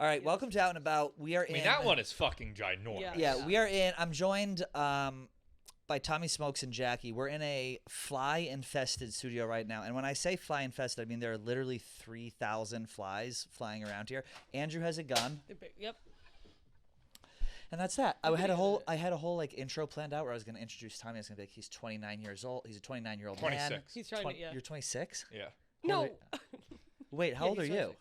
All right, welcome to Out and About. We are in. I mean, that one is fucking ginormous. Yeah, we are in. I'm joined by Tommy Smokes and Jackie. We're in a fly-infested studio right now. And when I say fly-infested, I mean there are literally 3,000 flies flying around here. Andrew has a gun. Yep. And that's that. I had a whole like intro planned out where I was going to introduce Tommy. I was going to be like, he's 29 years old. He's a 29-year-old man. 26. He's trying to, yeah. You're 26? Yeah. No. Wait, how old are you?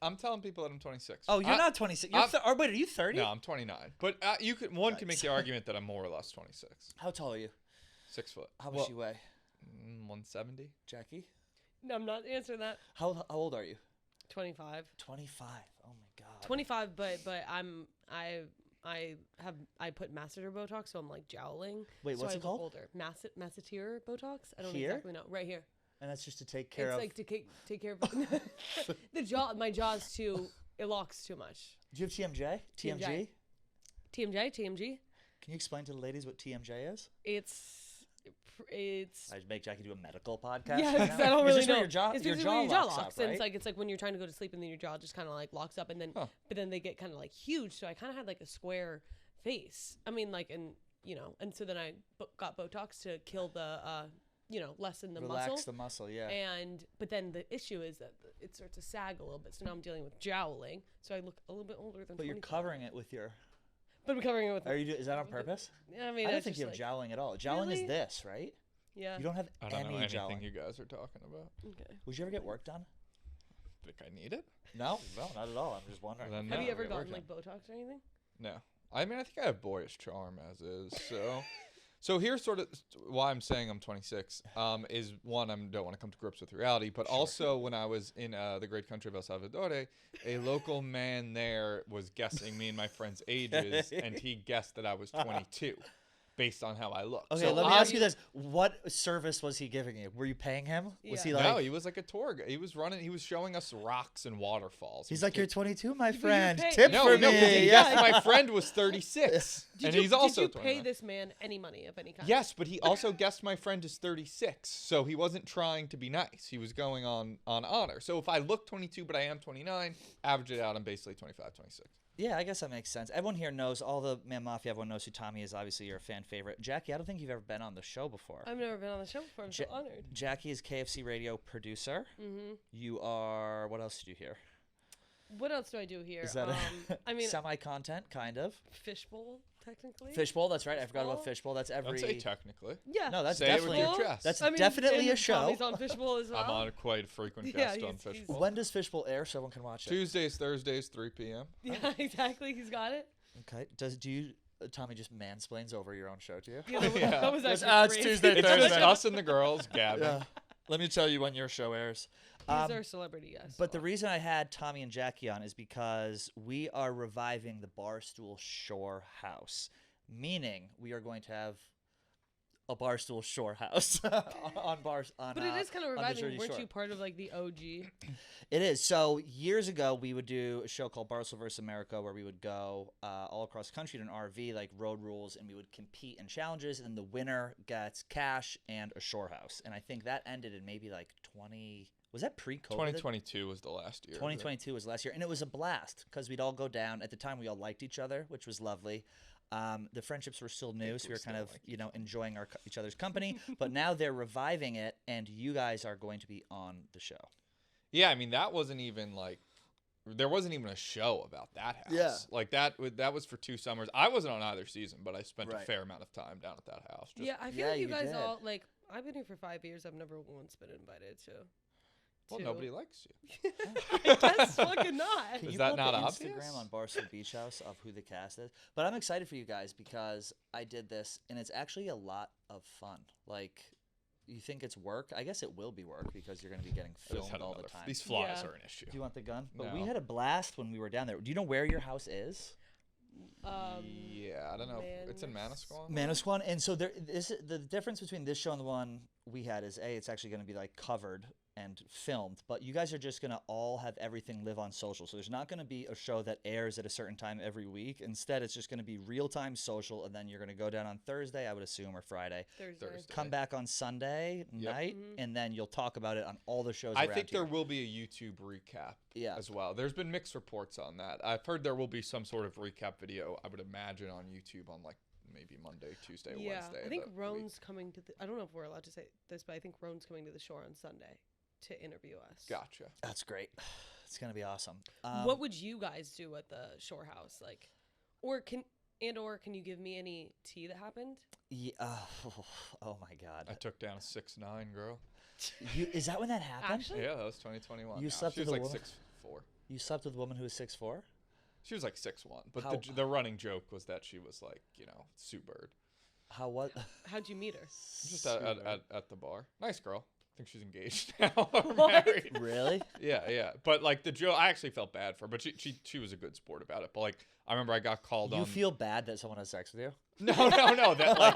I'm telling people that I'm 26. Oh, you're not 26. Wait, are you 30? No, I'm 29. But one can make the argument that I'm more or less 26. How tall are you? 6 foot. How much you weigh? 170. Jackie? No, I'm not answering that. How old are you? 25. 25. Oh my god. 25, but I put masseter Botox, so I'm like jowling. Wait, what's so it called? Older. Masseter Botox. I don't Here? exactly know. Right here. And that's just to take care of. It's like to take care of the jaw. My jaw's too. It locks too much. Do you have TMJ? TMG? TMJ. Can you explain to the ladies what TMJ is? It's. I make Jackie do a medical podcast. Yeah, right because I don't really know. Your jaw locks up, right? And it's like when you're trying to go to sleep and then your jaw just kind of like locks up, and then but then they get kind of like huge. So I kind of had like a square face. I mean, like and so then I got Botox to kill the lessen the muscle. Relax the muscle, yeah. But then the issue is that it starts to sag a little bit. So now I'm dealing with jowling. So I look a little bit older than. But you're covering it with your. But I'm covering it with. Is that on purpose? I mean, I don't think you have jowling at all. Jowling is this, right? Yeah. You don't have I don't know anything jowling. you guys are talking about. Okay. Would you ever get work done? Think I need it? No, not at all. I'm just wondering. Have you ever gotten like Botox or anything? No. I mean, I think I have boyish charm as is. So here's sort of why I'm saying I'm 26. Is one, I don't want to come to grips with reality, but also when I was in the great country of El Salvador, a local man there was guessing me and my friends' ages, and he guessed that I was 22. Based on how I look. Okay, so let me ask you this. What service was he giving you? Were you paying him? Was he like... No, he was like a tour guide. He was showing us rocks and waterfalls. He's like, you're 22, my friend. Tip for me. He guessed my friend was 36. He's also Did you pay this man any money of any kind? Yes, but he also guessed my friend is 36. So he wasn't trying to be nice. He was going on honor. So if I look 22, but I am 29, average it out, I'm basically 25, 26. Yeah, I guess that makes sense. Everyone here knows, all the Man Mafia, everyone knows who Tommy is. Obviously, you're a fan favorite. Jackie, I don't think you've ever been on the show before. I've never been on the show before. I'm so honored. Jackie is KFC radio producer. Mm-hmm. You are, what else do you hear? What else do I do here? Is that I mean, semi-content, kind of? Fishbowl, technically. Fishbowl, that's right. I forgot about Fishbowl. That's every... Don't say technically. Yeah. No, that's say definitely... it with your chest. That's definitely a show. Tommy's on Fishbowl as well. I'm on quite a frequent guest on Fishbowl. When does Fishbowl air so everyone can watch it? Tuesdays, Thursdays, 3 p.m. Yeah, exactly. He's got it. Okay. Tommy just mansplains over your own show to you? Yeah, that was actually it's Tuesday, It's Thursday. just us and the girls gabbing. Yeah. Let me tell you when your show airs. He's our celebrity guest. But the reason I had Tommy and Jackie on is because we are reviving the Barstool Shore House, meaning we are going to have a Barstool Shore House on bars. But it is kind of reviving. Weren't Shore. you part of like the OG? It is. So years ago, we would do a show called Barstool vs. America, where we would go all across the country in an RV, like road rules, and we would compete in challenges, and the winner gets cash and a shore house. And I think that ended in maybe like 20. Was that pre-COVID? 2022 was the last year. 2022 was last year, and it was a blast because we'd all go down. At the time, we all liked each other, which was lovely. The friendships were still new, so we were kind of, enjoying each other's company. But now they're reviving it, and you guys are going to be on the show. Yeah, I mean, that wasn't even like, there wasn't even a show about that house. Yeah. Like that was for 2 summers. I wasn't on either season, but I spent a fair amount of time down at that house. I feel like you guys all, like, I've been here for 5 years. I've never once been invited to. Well, nobody likes you. I guess fucking not. Can Is you that put not the obvious? Instagram on Barstool Beach House of who the cast is? But I'm excited for you guys because I did this, and it's actually a lot of fun. Like, you think it's work? I guess it will be work because you're going to be getting filmed all the time. These flies are an issue. Do you want the gun? But No. we had a blast when we were down there. Do you know where your house is? Yeah, I don't know. It's in Manasquan. And so the difference between this show and the one we had is it's actually going to be like covered and filmed, but you guys are just going to all have everything live on social. So there's not going to be a show that airs at a certain time every week. Instead, it's just going to be real-time social, and then you're going to go down on Thursday, I would assume, or Friday. Thursday. Come back on Sunday night, and then you'll talk about it on all the shows I around think here. there will be a YouTube recap as well. There's been mixed reports on that. I've heard there will be some sort of recap video, I would imagine, on YouTube on like maybe Monday, Tuesday, Wednesday. I think Roan's coming to I don't know if we're allowed to say this, but I think Roan's coming to the shore on Sunday to interview us. Gotcha. That's great. It's going to be awesome. What would you guys do at the shore house? Like, or can you give me any tea that happened? Yeah, oh my God. I took down a 6'9" girl. Is that when that happened? Actually? Yeah, that was 2021. You slept she with was a like woman? 6'4". You slept with a woman who was 6'4"? She was like 6'1", but the running joke was that she was like, Sue Bird. How'd you meet her? Just at the bar. Nice girl. I think she's engaged now. Or married. Really? Yeah. But like the joke, I actually felt bad for her, but she was a good sport about it. But like I remember I got called on. You feel bad that someone has sex with you? No. That like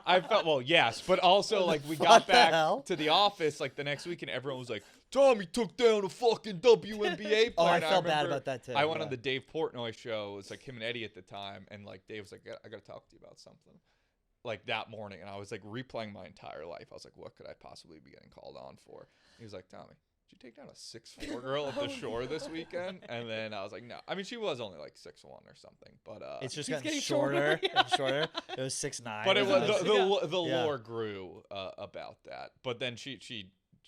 I felt yes, but also like we got back to the office like the next week and everyone was like, Tommy took down a fucking WNBA player. Oh, I felt bad about that too. I went on the Dave Portnoy show. It was like him and Eddie at the time, and like Dave was like, I gotta talk to you about something. Like that morning, and I was like replaying my entire life. I was like, what could I possibly be getting called on for? He was like, Tommy, did you take down a 6'4" girl at the shore this weekend? And then I was like, no. I mean, she was only like 6'1" or something, but it's just getting gotten shorter shorter. and shorter. It was 6'9". But it was the Yeah. lore grew about that. But then she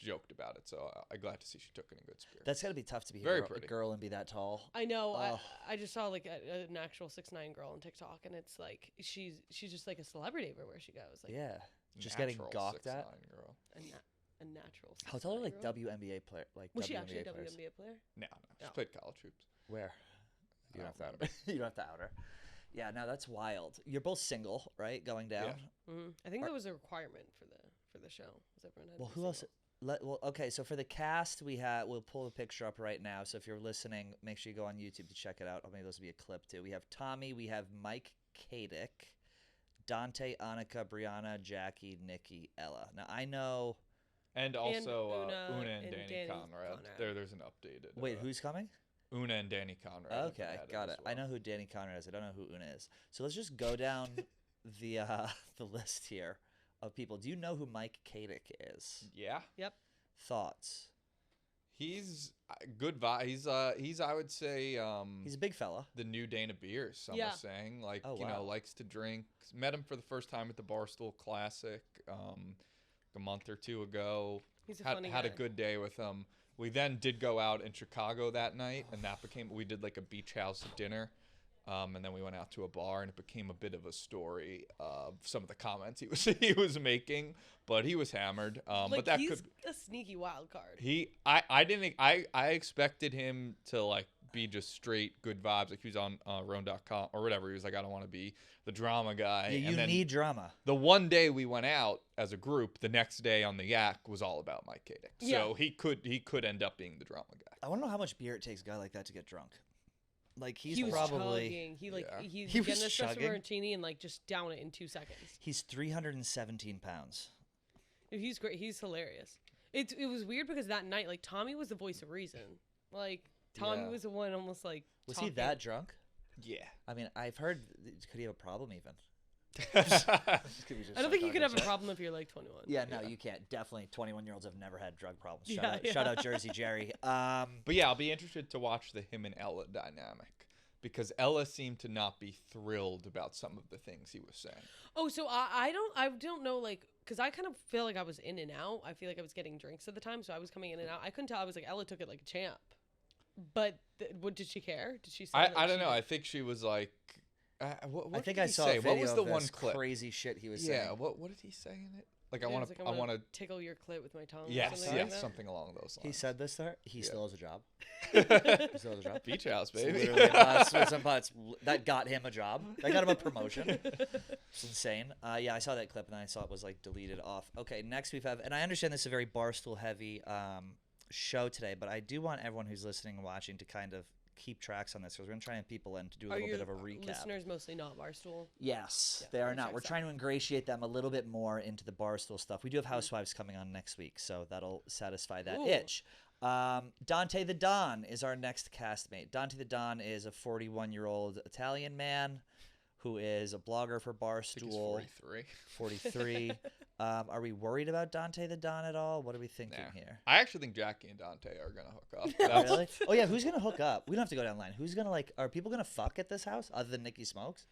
joked about it, so I'm glad to see she took it in good spirit. That's gotta be tough to be Very a pretty girl and be that tall. I know. Oh. I just saw like an actual 6'9" girl on TikTok, and it's like she's just like a celebrity everywhere she goes. Like Yeah, just Natural getting gawked 6'9" at. girl. a natural. How tall are like 6'9" girl. WNBA player? Like Was WNBA she actually a players? WNBA player? No. She No. played college hoops. Where? You don't I have to out her. You don't have to out her. Yeah, no, that's wild. You're both single, right? Going down. Yeah. I think that was a requirement for the show. Was everyone had Well, to be who else? single. Okay, so for the cast, we'll pull the picture up right now. So if you're listening, make sure you go on YouTube to check it out. Or maybe this will be a clip too. We have Tommy, we have Mike Kadick, Dante, Annika, Brianna, Jackie, Nikki, Ella. Now I know. And also Una Una and and Danny Danny Conrad. Conrad. There's an updated. Wait, who's coming? Una and Danny Conrad. have been Okay, added got as it. I well. know who Danny Conrad is. I don't know who Una is. So let's just go down the list here of people. Do you know who Mike Kadick is? Yeah. Yep. Thoughts? He's good vibe. He's I would say He's a big fella. the new Dana Beers. Some Yeah. are saying like Oh, wow. likes to drink. Met him for the first time at the Barstool Classic a month or two ago. He's a had funny a guy. good day with him. We then did go out in Chicago that night, and we did like a beach house dinner. And then we went out to a bar, and it became a bit of a story of some of the comments he was making. But he was hammered. But that he's could a sneaky wild card. I expected him to like be just straight good vibes. Like he was on Roan.com or whatever. He was like, I don't want to be the drama guy. Yeah, you and then need drama. the one day we went out as a group, the next day on the Yak was all about Mike Kadick. So he could end up being the drama guy. I want to know how much beer it takes a guy like that to get drunk. Like He was probably chugging. He He he's was getting a espresso chugging? martini and like just down it in 2 seconds. he's 317 pounds. He's great. He's hilarious. It was weird because that night, like Tommy was the voice of reason. Like Tommy Yeah. was the one almost like. Was talking. he that drunk? Yeah. I mean, I've heard. Could he have a problem even? I don't think you could have a problem if you're like 21. Yeah, no, you can't. Definitely, 21-year-olds have never had drug problems. Yeah, Shout out Jersey Jerry. But yeah, I'll be interested to watch the him and Ella dynamic because Ella seemed to not be thrilled about some of the things he was saying. Oh, so I don't know, like, because I kind of feel like I was in and out. I feel like I was getting drinks at the time, so I was coming in and out. I couldn't tell. I was like, Ella took it like a champ. But what did she care? Did she say? I don't know. I think she was like. What I think did I he saw say? a What video was the of one this clip? crazy shit he was Yeah. saying. What did he say in it? Like Yeah, I it want was to. like, I want to. tickle your clit with my tongue. or Yes. something Yes. like that. Something along those lines. He said this there. He Yeah. still has a job. He still has a job. Beach house, It's baby. literally, some butts, that got him a job. That got him a promotion. It's insane. Yeah, I saw that clip and I saw it was like deleted off. Okay, next we have, and I understand this is a very Barstool heavy show today, but I do want everyone who's listening and watching to kind of keep tracks on this because we're gonna try and people in to do a Are little bit your of a recap. listeners mostly not Barstool? Yes, Yeah, they are that not. checks We're out. trying to ingratiate them a little bit more into the Barstool stuff. We do have Housewives coming on next week, so that'll satisfy that Ooh. itch. Dante the Don is our next castmate. Dante the Don is a 41-year-old Italian man who is a blogger for I think he's Barstool. 43. 43. Are we worried about Dante the Don at all? What are we thinking Nah. here? I actually think Jackie and Dante are gonna hook up. That's- Really? Oh yeah, who's gonna hook up? We don't have to go down the line. Who's gonna are people gonna fuck at this house other than Nikki Smokes?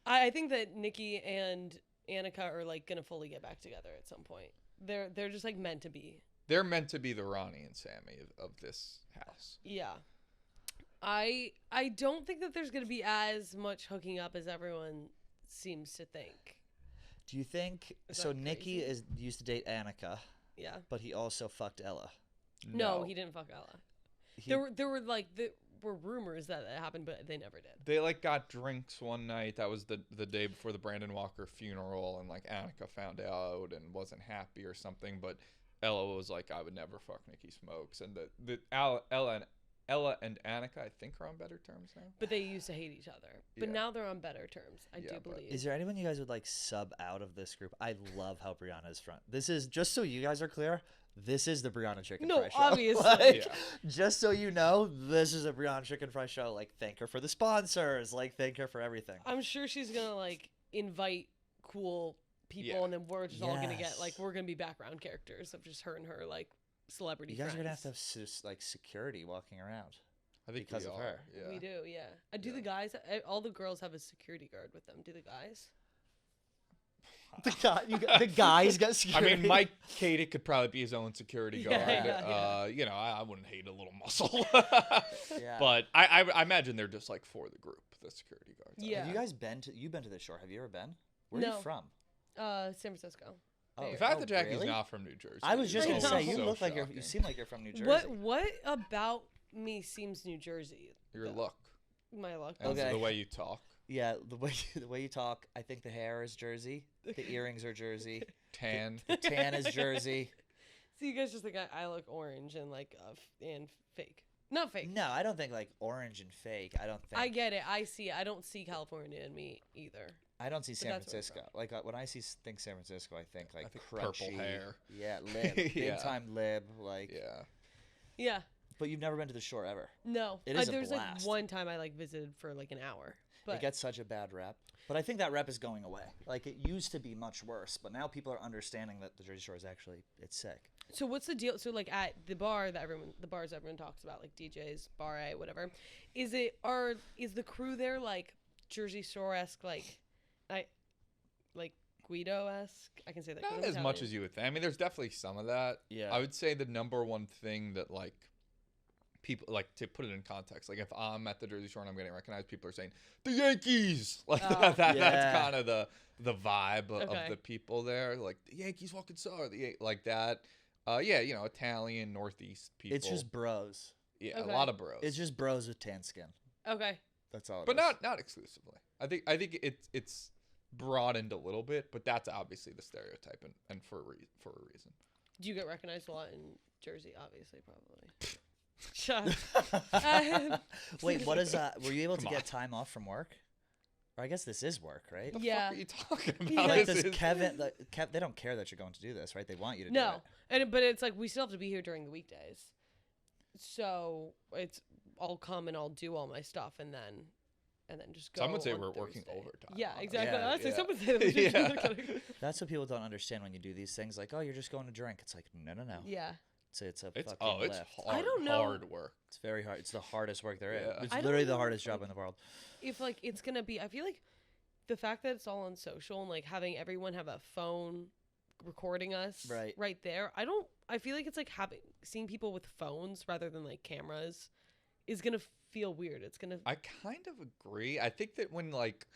I think that Nikki and Annika are like gonna fully get back together at some point. They're just like meant to be. They're meant to be the Ronnie and Sammy of this house. Yeah. I don't think that there's gonna be as much hooking up as everyone seems to think. Do you think Is so? that Nikki crazy? used to date Annika, Yeah. but he also fucked Ella. No, he didn't fuck Ella. He- There were rumors that it happened, but they never did. They like got drinks one night. That was the day before the Brandon Walker funeral, and like Annika found out and wasn't happy or something. But Ella was like, I would never fuck Nikki Smokes, and Ella and Annika, I think, are on better terms now. But they used to hate each other. But Yeah. now they're on better terms. I Yeah, do but- believe. Is there anyone you guys would like sub out of this group? I love how Brianna's front. This is just so you guys are clear. This is the Brianna Chicken No, Fry show. obviously. Like, Yeah. just so you know, this is a Brianna Chicken Fry show. Like, thank her for the sponsors. Like, thank her for everything. I'm sure she's gonna like invite cool people, Yeah. and then we're just all gonna get Yes. like we're gonna be background characters of just her and her like celebrity You guys friends. are gonna have to have like security walking around. I think Because we of are, her. Yeah. We do, yeah. Do the Yeah. guys? All the girls have a security guard with them. Do the guys? The guys got I security. mean, Mike Katic could probably be his own security Yeah, guard. yeah. You know, I wouldn't hate a little muscle. Yeah. But I imagine they're just like for the group, the security guards. Yeah. Have you guys been to? You've been to the shore? Have you ever been? Where are No. you from? San Francisco. Oh, Bay The Area. fact that Jackie's really? not from New Jersey. I was just I gonna know. say you so look like you shocking. seem like you're from New Jersey. What about me seems New Jersey? Your though? look My luck. and Okay. the way you talk. Yeah, the way you talk. I think the hair is Jersey. The earrings are Jersey. Tan. The tan is Jersey. So you guys just think I look orange and like and fake. Not fake. No, I don't think like orange and fake. I don't think. I get it. I see. I don't see California in me either. I don't see San that's where I'm Francisco. Like when I think San Francisco, I think like purple crunchy, hair. Yeah, lib, big Yeah. time lib. Like, Yeah. Yeah. but you've never been to the shore ever. No. It is a There's like blast. one time I like visited for like an hour. But It gets such a bad rep. But I think that rep is going away. Like it used to be much worse, but now people are understanding that the Jersey Shore is actually it's sick. so what's the deal? So like at the bars everyone talks about, like DJs, Bar A, whatever. Is the crew there like Jersey Shore-esque, like Guido-esque? I can say that. 'cause Not I'm as much Italian. as you would think. I mean, there's definitely some of that. Yeah. I would say the number one thing that like people like to put it in context. Like if I'm at the Jersey Shore and I'm getting recognized, people are saying the Yankees. Like Oh. that's Yeah. kind of the vibe Okay. of the people there. Like the Yankees fucking suck. Like that. Yeah, you know, Italian Northeast people. It's just bros. yeah, Okay. a lot of bros. It's just bros with tan skin. Okay. That's all. but not exclusively. I think it's broadened a little bit, but that's obviously the stereotype and for a reason. Do you get recognized a lot in Jersey? Obviously, probably. Shut. Wait, what is that? Were you able to Come get on. time off from work? Or I guess this is work, right? What the Yeah. fuck are you talking about? Yeah. Like, This does is- Kevin? They don't care that you're going to do this, right? They want you to do No, it. but it's like we still have to be here during the weekdays, so it's I'll come and I'll do all my stuff and then just go. Some would say on we're working Thursday. overtime. Yeah, honestly. exactly. Yeah, I was like, yeah. some would say that we should Yeah. That's what people don't understand when you do these things. Like, oh, you're just going to drink. It's like, no. Yeah, It's a It's fucking it's lift. hard. I don't know. Hard work. It's very hard. It's the hardest work there is. Yeah. It's I don't literally the know, hardest job like- in the world. if like it's gonna be, I feel like the fact that it's all on social and like having everyone have a phone recording us Right. there. I feel like it's like seeing people with phones rather than like cameras is gonna feel weird. It's gonna. I kind of agree. I think that when like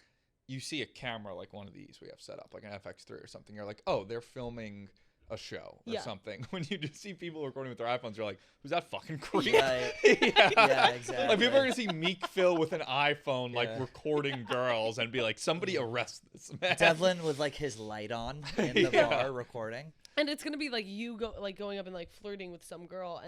you see a camera like one of these we have set up, like an FX3 or something, you're like, oh, they're filming a show or Yeah. something. When you just see people recording with their iPhones, you're like, who's that fucking creep? Right. yeah. Yeah, exactly. Like people are gonna see Meek Phil with an iPhone, like Yeah. recording girls, and be like, somebody arrest this man. Devlin with like his light on in the Yeah. bar recording. And it's gonna be like you going up and like flirting with some girl,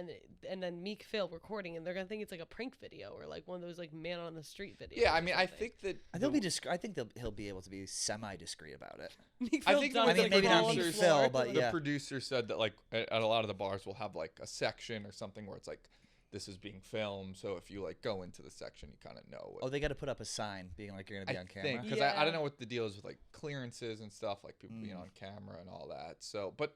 and then Meek Phil recording, and they're gonna think it's like a prank video or like one of those like man on the street videos. Yeah, I mean, I think that They'll be I think he'll be able to be semi-discreet about it. Meek I Phil think does, the like, maybe not crawl on the Meek floor Phil, to, but like- the yeah. producer said that like at a lot of the bars will have like a section or something where it's like this is being filmed, so if you like go into the section, you kind of know what. Oh, they got to put up a sign being like you're gonna be on camera. Because Yeah. I don't know what the deal is with like clearances and stuff, like people being Mm. on camera and all that. So, but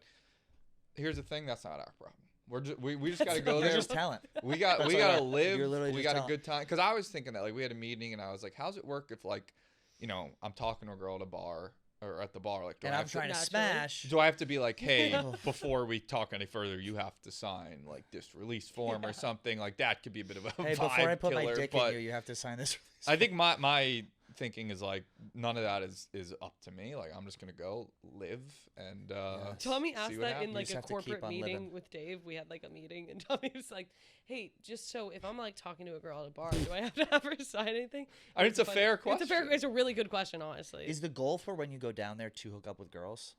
here's the thing, that's not our problem. We just got to go You're there. just talent. We That's all gotta right. live. You're literally We just got a talent. good time. Because I was thinking that like we had a meeting and I was like, how's it work if like, you know, I'm talking to a girl at a bar or at the bar, like, And I'm trying to Naturally. smash. do I have to be like, hey, before we talk any further, you have to sign like this release form or something like that? Could be a bit of a Hey, vibe before I put killer, my dick but in you have to sign this. I think my thinking is like none of that is up to me. Like I'm just gonna go live and Tommy see asked what that in happens. like just a have to keep corporate on meeting living. with Dave. We had like a meeting, and Tommy was like, "Hey, just so if I'm like talking to a girl at a bar, do I have to have her sign anything?" I mean, it's a fair It's a fair. question. It's a really good question, honestly. Is the goal for when you go down there to hook up with girls?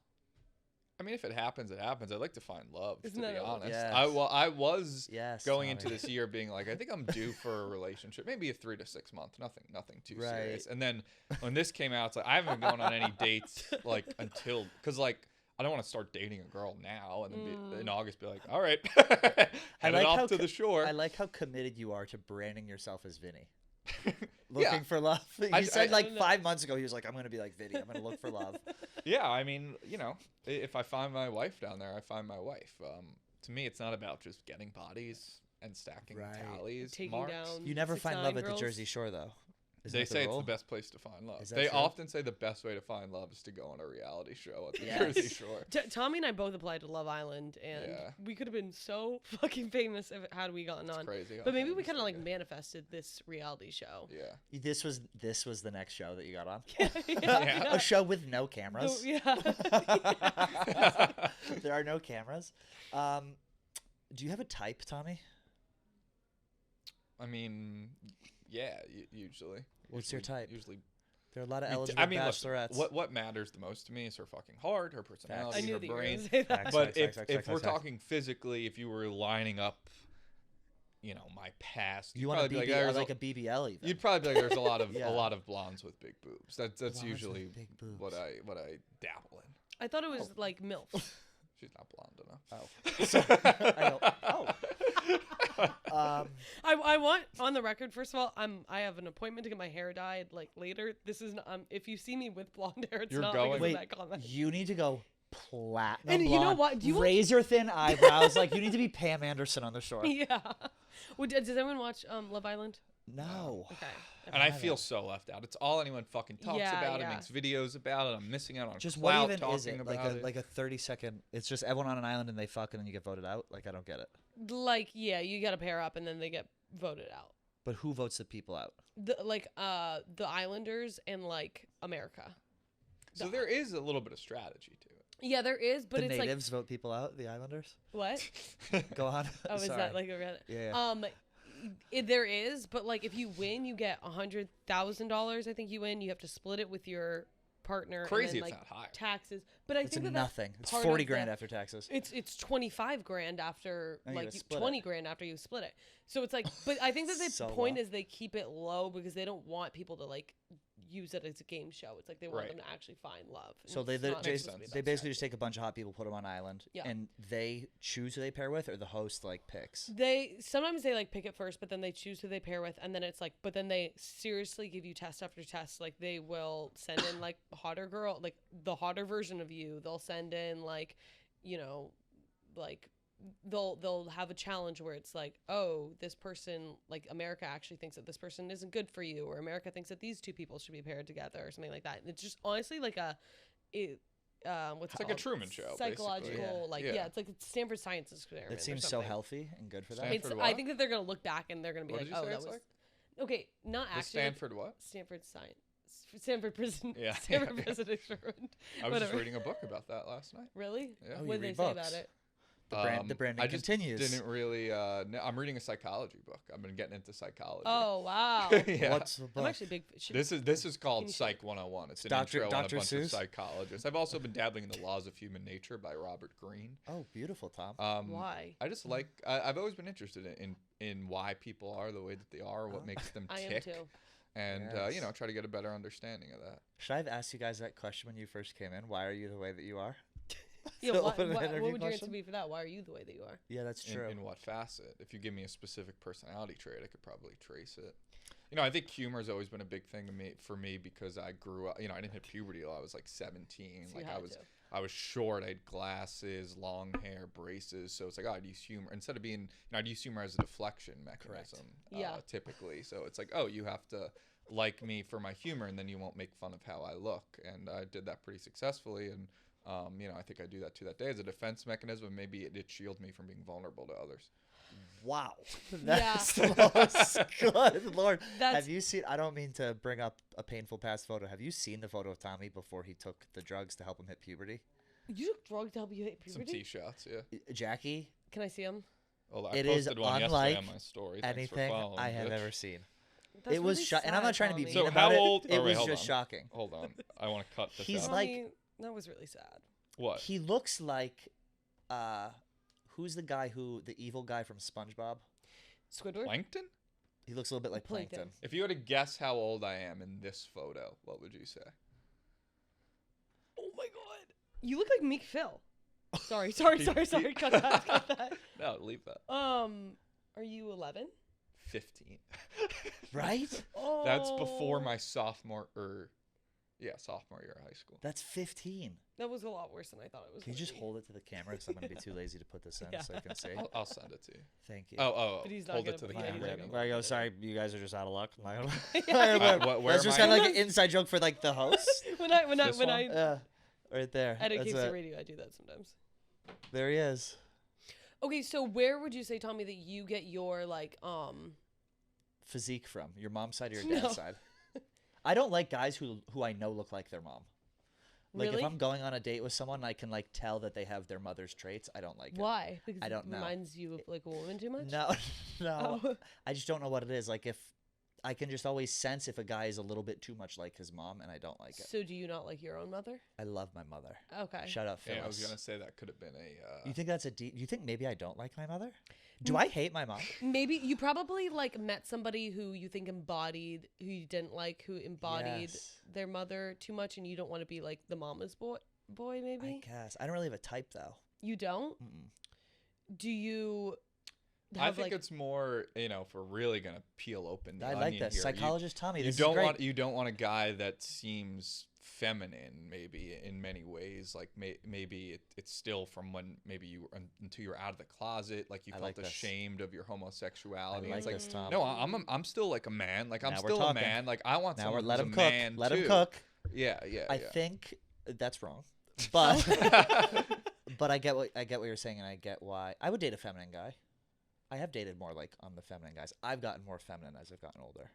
I mean, if it happens, it happens. I'd like to find love, Isn't to that be a- honest. Yes. I was Yes. going Tommy. into this year being like, I think I'm due for a relationship, maybe a 3 to 6 month, nothing too Right. serious. And then when this came out, it's like I haven't been going on any dates like until because like I don't want to start dating a girl now and then in August be like, all right, headed like off how to the shore. I like how committed you are to branding yourself as Vinny. Yeah. Looking for love. He I- said I- like I don't know. 5 months ago, he was like, I'm going to be like Vinny. I'm going to look for love. Yeah, I mean, you know, if I find my wife down there, I find my wife. To me, it's not about just getting bodies and stacking Right. tallies, Taking marks. down You never find 6'9" love at the girls? Jersey Shore, though. Isn't They that say it's rule? the best place to find love. Is that They true? often say the best way to find love is to go on a reality show at the Yes. Jersey Shore. Tommy and I both applied to Love Island, and Yeah. we could have been so fucking famous if had we gotten on. Crazy. how But maybe we famous kind of they like get. manifested this reality show. Yeah. This was the next show that you got on. Yeah. A show with no cameras. Yeah. There are no cameras. Do you have a type, Tommy? I mean, yeah, usually. What's your type? Usually. There are a lot of I eligible mean, listen, bachelorettes. what matters the most to me is her fucking heart, her personality, I knew her that you were brain. gonna say that. Facts. But if Facts, we're facts. talking physically, if you were lining up, you know, my past, You you'd want a probably be BBL, there's like a BBL even. You'd probably be like, there's a lot of Yeah. a lot of blondes with big boobs. That's Blondes with usually big boobs. what I dabble in. I thought it was like MILF. She's not blonde enough. Oh. So, I go, oh. I want on the record. First of all, I have an appointment to get my hair dyed like later. This is if you see me with blonde hair, it's You're not going- because Wait, of that comment. you need to go platinum And you know blonde, what? Do you want- razor thin eyebrows. Like, you need to be Pam Anderson on the shore. Yeah. Well, does anyone watch Love Island? No. Okay. And I feel so left out. It's all anyone fucking talks Yeah, about. yeah. It makes videos about it. I'm missing out on Just clout what even talking is it? about Like a it. like a 30-second. It's just everyone on an island and they fuck and then you get voted out. Like, I don't get it. Like, yeah, you got to pair up and then they get voted out. But who votes the people out? The Islanders and like America. So there is a little bit of strategy to it. Yeah, there is, but The it's natives vote people out. The islanders. like what? Go on. Oh, is Sorry. that like a Reddit? Yeah. There is, but like if you win, you get $100,000. I think you win. You have to split it with your partner. Crazy, and then, it's like, not high. taxes. But I It's think that nothing. It's part 40 of grand the- after taxes. it's 25 grand after And you like gotta split 20 it. grand after you split it. So it's like, but I think that the So point low. is they keep it low because they don't want people to like use it as a game show. It's like they want Right. them to actually find love. and So they it's not Makes supposed to sense. be they about basically sex. just take a bunch of hot people, put them on an island, Yeah. and they choose who they pair with, or the host like picks. They sometimes they like pick it first, but then they choose who they pair with, and then it's like, but then they seriously give you test after test. Like they will send in like hotter girl, like the hotter version of you. They'll send in like, you know, like they'll have a challenge where it's like, oh, this person, like America actually thinks that this person isn't good for you, or America thinks that these two people should be paired together, or something like that. And it's just honestly like what's It's it like a called? Truman Show, Psychological, basically. like Yeah. it's like a Stanford science experiment. It or seems so something. healthy and good for them. Stanford It's. what? I think that they're gonna look back and they're gonna be What like, did you oh, say that it's was like? okay. Not The actually. Stanford what? Stanford science. Stanford prison. Yeah, Stanford yeah. prison experiment. I was just Whatever. reading a book about that last night. Really? Yeah. Oh, you What did they read say books. about it? The branding I just continues. didn't really. No, I'm reading a psychology book. I've been getting into psychology. Oh wow. Yeah. What's the book? I'm actually big. This is called you Psych 101. It's an Dr. intro on a Dr. bunch Seuss? of psychologists. I've also been dabbling in the Laws of Human Nature by Robert Greene. Oh, beautiful, Tom. Why? I just like. I've always been interested in why people are the way that they are, what makes them I am tick, too. and Yes. try to get a better understanding of that. Should I have asked you guys that question when you first came in? Why are you the way that you are? Yeah. The What open would interview your answer question? be for that? Why are you the way that you are? Yeah, that's true. In what facet? If you give me a specific personality trait, I could probably trace it. I think humor has always been a big thing for me because I grew up. I didn't hit puberty till I was like 17. So you Like had I was short. I had glasses, long hair, braces. So it's like, I'd use humor instead of being. I'd use humor as a deflection mechanism. Yeah. Typically, so it's like, oh, you have to like me for my humor, and then you won't make fun of how I look. And I did that pretty successfully. And I think I do that to that day as a defense mechanism. Maybe it did shield me from being vulnerable to others. Wow. That's the most good Lord. That's- Have you seen, I don't mean to bring up a painful past photo. Have you seen the photo of Tommy before he took the drugs to help him hit puberty? You took drugs to help you hit Some puberty? T-shots, yeah. Jackie, Can I see him? Well, I it is posted one yesterday unlike on my story. Thanks for anything following, I have bitch. ever seen. That's It was really and I'm not sad, trying to be Tommy. mean So about how it. old- It oh, wait, was hold just on. shocking. Hold on, I want to cut this He's out. like- Tommy, that was really sad. What? He looks like, who's the guy the evil guy from SpongeBob? Squidward? Plankton? He looks a little bit like Plankton. Plankton. If you were to guess how old I am in this photo, what would you say? Oh my god. You look like Meek Phil. Sorry. Cut that. No, leave that. Are you 11? 15. Right? Oh. That's before my sophomore year of high school. That's 15. That was a lot worse than I thought it was. Can you gonna just be. hold it to the camera? Because I'm going to be too lazy to put this in so you can see. I'll send it to you. Thank you. Oh, But he's not hold gonna it to the put- yeah, camera. he's again. not gonna- I go, sorry, you guys are just out of luck. I'm not Yeah. gonna- Where That's am just I? kind of like an inside joke for like the host. when I This one? Right there. at a That's KC it. radio, I do that sometimes. There he is. Okay, so where would you say, Tommy, that you get your Physique from your mom's side or your No. dad's side? I don't like guys who I know look like their mom. Like Really? if I'm going on a date with someone, I can like tell that they have their mother's traits. I don't like Why? Because I don't know. it reminds you of like a woman too much? it. No. Oh. I just don't know what it is. Like if I can just always sense if a guy is a little bit too much like his mom, and I don't like it. So do you not like your own mother? I love my mother. Okay. Shout out Phyllis. Yeah, I was gonna say that could have been a. You think that's a deep? You think maybe I don't like my mother? Mm. Do I hate my mom? Maybe you probably like met somebody who you think embodied, who you didn't like, who embodied Yes. their mother too much, and you don't want to be like the mama's boy, I maybe? guess I don't really have a type though. You don't? Mm-mm. Do you I have think like it's more, if we're really gonna peel open the I like onion that here, psychologist Tommy. You This don't is great. want a guy that seems feminine, maybe in many ways. Like maybe it's still from when maybe you were until you're out of the closet, like you I felt like this. ashamed of your homosexuality. I And like it's like, this, Tom. no, I'm still like a man. Like I'm Now we're still a talking. man. Like I want Now someone let who's him a cook. man Let too. him cook. Yeah. I think that's wrong, but but I get what you're saying, and I get why I would date a feminine guy. I have dated more like on the feminine guys. I've gotten more feminine as I've gotten older,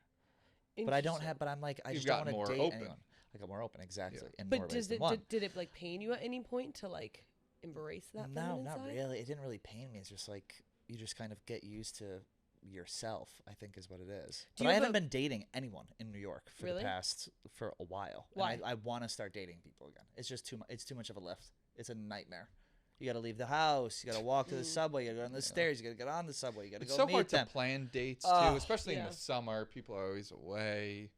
but I don't Interesting. have. But I'm like I You've just don't gotten want to more date open. anyone. I got more open, exactly. In But more ways does than it one. did it like pain you at any point to like embrace that? No, feminine not side? really. It didn't really pain me. It's just like you just kind of get used to yourself, I think is what it is. Do But you I have haven't a- been dating anyone in New York for Really? the past for a while. Why? And I want to start dating people again. It's just too much. It's too much of a lift. It's a nightmare. You got to leave the house. You got to walk to the subway. You got to go down the stairs. You got to get on the subway. You got to It's go so meet hard them. to plan dates too, Oh, especially in yeah. the summer. People are always away.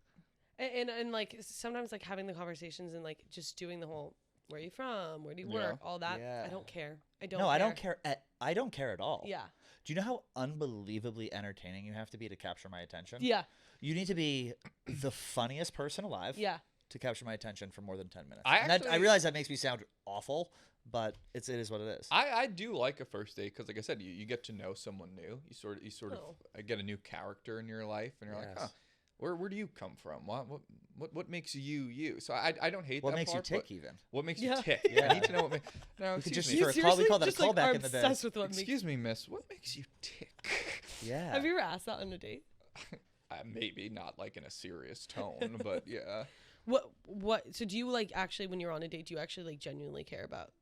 And like sometimes like having the conversations and like just doing the whole where are you from, where do you work, all that. Yeah. I don't care. I don't. No, care. I don't care. I don't care at all. Yeah. Do you know how unbelievably entertaining you have to be to capture my attention? Yeah. You need to be the funniest person alive. Yeah. To capture my attention for more than 10 minutes. I And I actually- realize that makes me sound awful, but it is what it is. I do like a first date because, like I said, you get to know someone new. You sort Oh. of get a new character in your life, and you're like, Yes. huh, where do you come from? What makes you you? So I don't hate What that makes part, you tick but even? what makes Yeah. you tick? Yeah. I need to know what makes. No, We could excuse just me. use- You for a call, we seriously call that a just, like, callback are in the day. obsessed with what makes. Excuse me, miss. What makes you tick? Yeah. Have you ever asked that on a date? Maybe not like in a serious tone, but yeah. What? So do you like actually when you're on a date? Do you actually like genuinely care about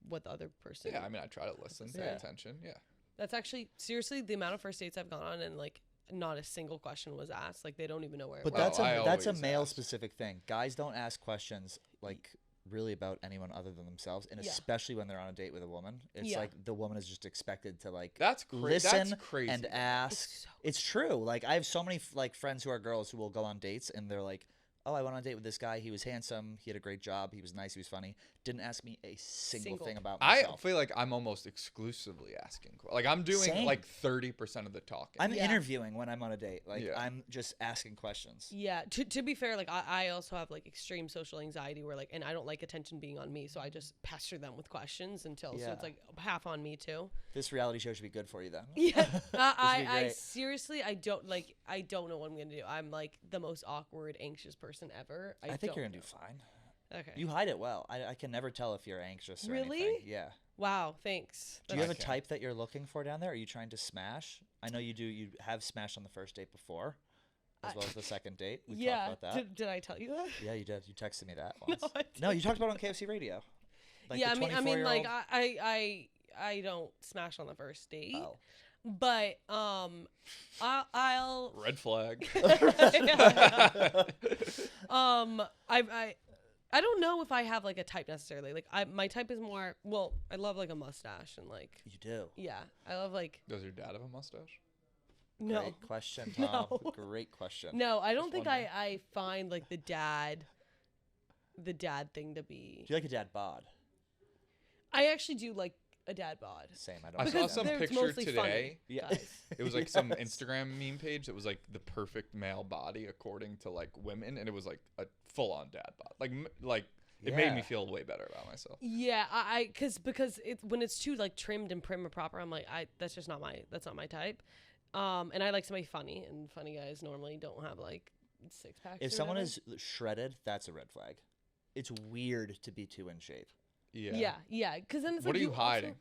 what the other person. Yeah, I mean, I try to listen, pay attention. Yeah. That's actually seriously the amount of first dates I've gone on, and like not a single question was asked. Like they don't even know where. But it that's went. a always male ask. specific thing. Guys don't ask questions like really about anyone other than themselves, and Yeah. especially when they're on a date with a woman. It's Yeah. like the woman is just expected to like That's listen crazy. and ask. so It's true. Like I have so many like friends who are girls who will go on dates and they're like, "Oh, I went on a date with this guy. He was handsome. He had a great job. He was nice. He was funny. Didn't ask me a single thing about I myself." feel like I'm almost exclusively asking. Like I'm doing Same. like 30% of the talking. I'm Yeah. interviewing when I'm on a date. Like Yeah. I'm just asking questions. Yeah. To be fair, like I also have like extreme social anxiety where like, and I don't like attention being on me, so I just pester them with questions until so Yeah. it's like half on me too. This reality show should be good for you then. Yeah. be I great. seriously I don't know what I'm gonna do. I'm like the most awkward, anxious person ever. I think don't you're gonna know. do fine. Okay. You hide it well. I can never tell if you're anxious or Really? anything. Yeah. Wow. Thanks. Do you have a Okay. type that you're looking for down there? Are you trying to smash? I know you do. You have smashed on the first date before, as well as the second date. We Yeah. talked about that. Did I tell you that? Yeah, you did. You texted me that once. No, I No, you talked about it on KFC Radio. Like yeah. the I mean, like 24-year-old I don't smash on the first date, Oh. but I'll Red flag. I don't know if I have like a type necessarily. Like my type is more, well, I love like a mustache and like, You do. yeah, I love like, Does your dad have a mustache? no, Great question, Tom. No. Great question. no, I don't Just think wondering. I find like the dad thing to be, Do you like a dad bod? I actually do like a dad bod. Same. I don't. I like saw that. some they're picture mostly today. funny, Yeah. guys. It was like some Instagram meme page that was like the perfect male body according to like women, and it was like a full-on dad bod. Like it made me Yeah. feel way better about myself. Yeah, because it's when it's too like trimmed and prim and proper, I'm like that's not my type. And I like somebody funny, and funny guys normally don't have like six packs. If or someone whatever. is shredded, that's a red flag. It's weird to be too in shape. yeah, because then it's What like are you also- hiding?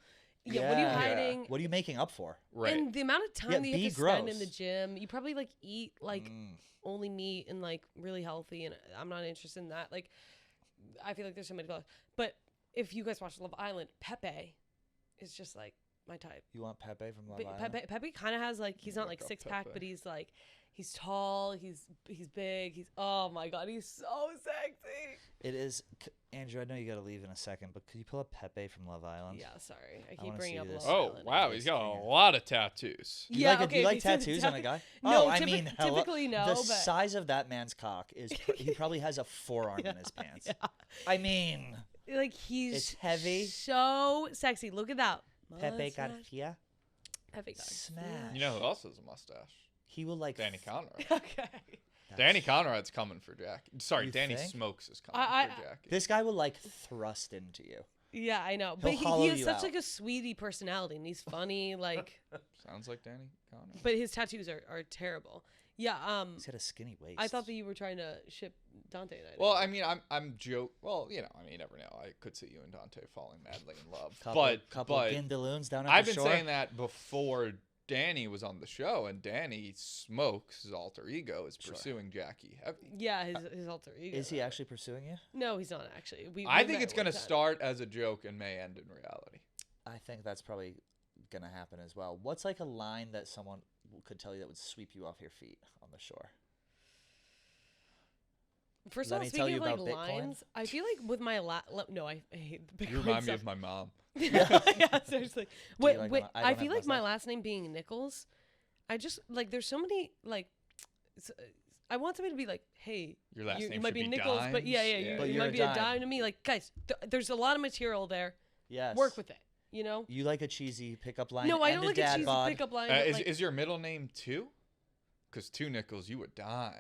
yeah, what are you Yeah. hiding? What are you making up for? Right. And the amount of time Yeah, that you be have to spend in the gross. gym, you probably like eat like Mm. only meat and like really healthy, and I'm not interested in that. Like, I feel like there's so many colors. But if you guys watch Love Island, Pepe is just like my type. You want Pepe from Love But Island? Pepe kind of has like he's not Look like up six pack, Pepe. but he's like he's tall, he's big, he's oh my god, he's so sexy. It is. Andrew, I know you got to leave in a second, but could you pull up Pepe from Love Island? Yeah, sorry, I I keep wanna bringing see up this. Love Oh Island. wow, It's he's got a king. lot of tattoos. Do you Yeah, like, do you okay, like so tattoos on a guy? No, oh, I mean, hello. typically no, The but size of that man's cock is. He probably has a forearm in his pants. yeah. I mean, Like he's It's heavy. so sexy. Look at that. Pepe Mustache. Garcia. Pepe Garcia. Smash. You know who else has a mustache? He will like. Danny Conrad. Okay. Danny Conrad's coming for Jackie. Sorry, You Danny think? Smokes is coming I- for Jackie. This guy will like thrust into you. Yeah, I know. He'll But hollow he has you such out. like a sweetie personality, and he's funny. Like, Sounds like Danny Conrad. but his tattoos are terrible. Yeah. He's got a skinny waist. I thought that you were trying to ship Dante and I. Well, I mean, I'm joke. Well, you know, I mean, you never know. I could see you and Dante falling madly in love. couple but gindaloons down at I've the been shore. saying that before Danny was on the show, and Danny Smokes, his alter ego, is Sure. pursuing Jackie heavy. yeah, his alter ego. Is he actually pursuing you? No, he's not actually. I we think met it's gonna one time. start as a joke and may end in reality. I think that's probably gonna happen as well. What's like a line that someone could tell you that would sweep you off your feet on the shore? First Let of all, me tell speaking you of like about Bitcoin. lines, I feel like with my no, I hate the Bitcoin You remind me stuff. of my mom. yeah, seriously. Do you like Wait, my- I I don't feel have like my mustache. last name being Nichols, I just like there's so many like. I want somebody to be like, hey, Your last you name might should be be Nichols, but yeah, Dimes. you, But you you're might a be a dime. dime to me. Like, guys, there's a lot of material there. Yes. Work with it. You know. You like a cheesy pickup line? No, I and don't a like a dad cheesy bod. pickup line. but, Is, like, is your middle name two? Because two nickels, you a dime.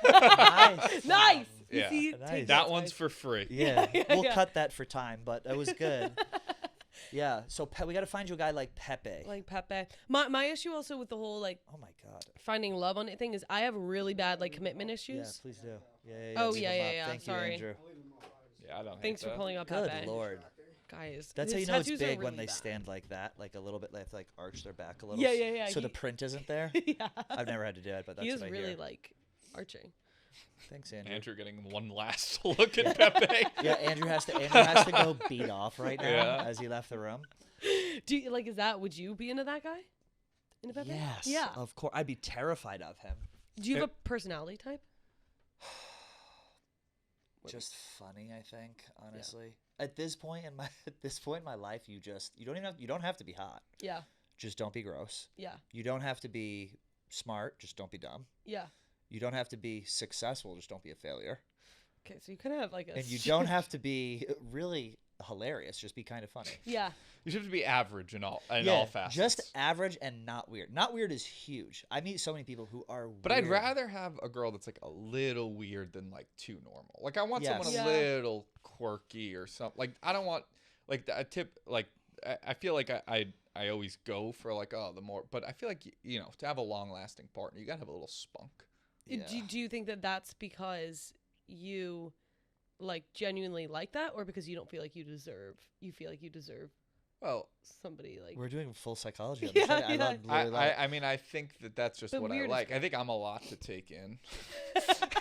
Nice. nice. You Yeah. see, Nice. take That notes, one's guys. for free. Yeah, Yeah, we'll yeah. cut that for time, but it was good. Yeah, so we got to find you a guy like Pepe. like Pepe. My issue also with the whole like Oh my God. finding love on it thing is I have really bad like commitment Yeah, issues. please do. Yeah. Oh, leave yeah, him yeah, up. yeah, Thank sorry. you, Andrew. Yeah, I don't Thanks hate for that. pulling up Good Pepe. Lord. Guys, That's how his you know it's tattoos are big when really they bad. stand like that, like a little bit. They have to like arch their back a little. Yeah, yeah, yeah, So the he- print isn't there. yeah. I've never had to do it, but that's He is what I really hear. like arching. Thanks, Andrew. Andrew getting one last look at Pepe. Yeah, Andrew has to go beat off right now Yeah. as he left the room. Do you like? Is that? Would you be into that guy? Into Pepe? Yes. Yeah. Of course. I'd be terrified of him. Do you have a personality type? Just funny, I think. Honestly, at this point in my life, you don't have to be hot. Yeah. Just don't be gross. Yeah. You don't have to be smart. Just don't be dumb. Yeah. You don't have to be successful. Just don't be a failure. Okay, so you kind of have like a. And you don't have to be really hilarious. Just be kind of funny. Yeah. You should have to be average in all facets. Just average and not weird. Not weird is huge. I meet so many people who are But weird. I'd rather have a girl that's like a little weird than like too normal. Like I want someone Yes. a little quirky or something. Like I don't want like a tip. Like I feel like I always go for like the more. But I feel like to have a long lasting partner, you gotta have a little spunk. Yeah. Do you think that that's because you like genuinely like that, or because you don't feel like you feel like you deserve Well, somebody like We're doing full psychology on this. Yeah, I yeah. love I mean, I think that's just But what I weird is like. good. I think I'm a lot to take in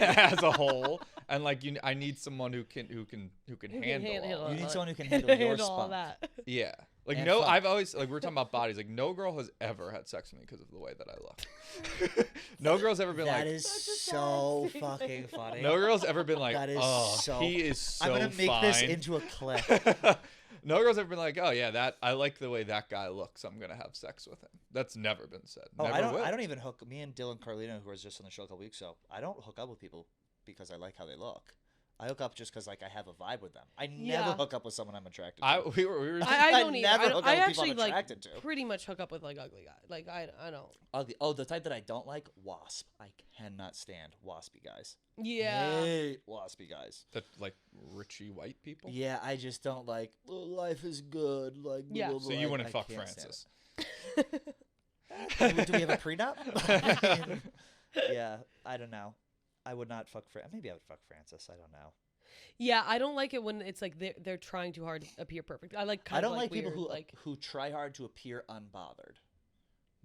as a whole, and like I need someone who can handle all. You need like, someone who can handle your all spunk. that. Yeah. Like And no, fun. I've always like we were talking about bodies. Like no girl has ever had sex with me because of the way that I look. No girl's ever been That like. is Such a so sad fucking thing. funny. No girl's ever been like, That is oh, so- he is so I'm gonna make fine. this into a clip. No girl's ever been like, oh yeah, that I like the way that guy looks. I'm gonna have sex with him. That's never been said. Oh, Never I don't. will. I don't even hook. Me and Dylan Carlino, who was just on the show a couple weeks ago, I don't hook up with people because I like how they look. I hook up just because like I have a vibe with them. I never Yeah. hook up with someone I'm attracted to. We were I don't either. never I, hook up I with people actually I'm like attracted to. pretty much hook up with like ugly guys. Like I don't. Ugly. Oh, the type that I don't like, wasp. I cannot stand waspy guys. Yeah. Hate waspy guys. that like richy white people. Yeah, I just don't like. Oh, life is good. Like. Yeah. blah, blah, So blah. you wouldn't I fuck can't stand Francis. it. Do we have a prenup? Yeah, I don't know. I would not fuck. Maybe I would fuck Francis. I don't know. Yeah, I don't like it when it's like they're trying too hard to appear perfect. I like. Kind I don't of like weird, people like. who try hard to appear unbothered.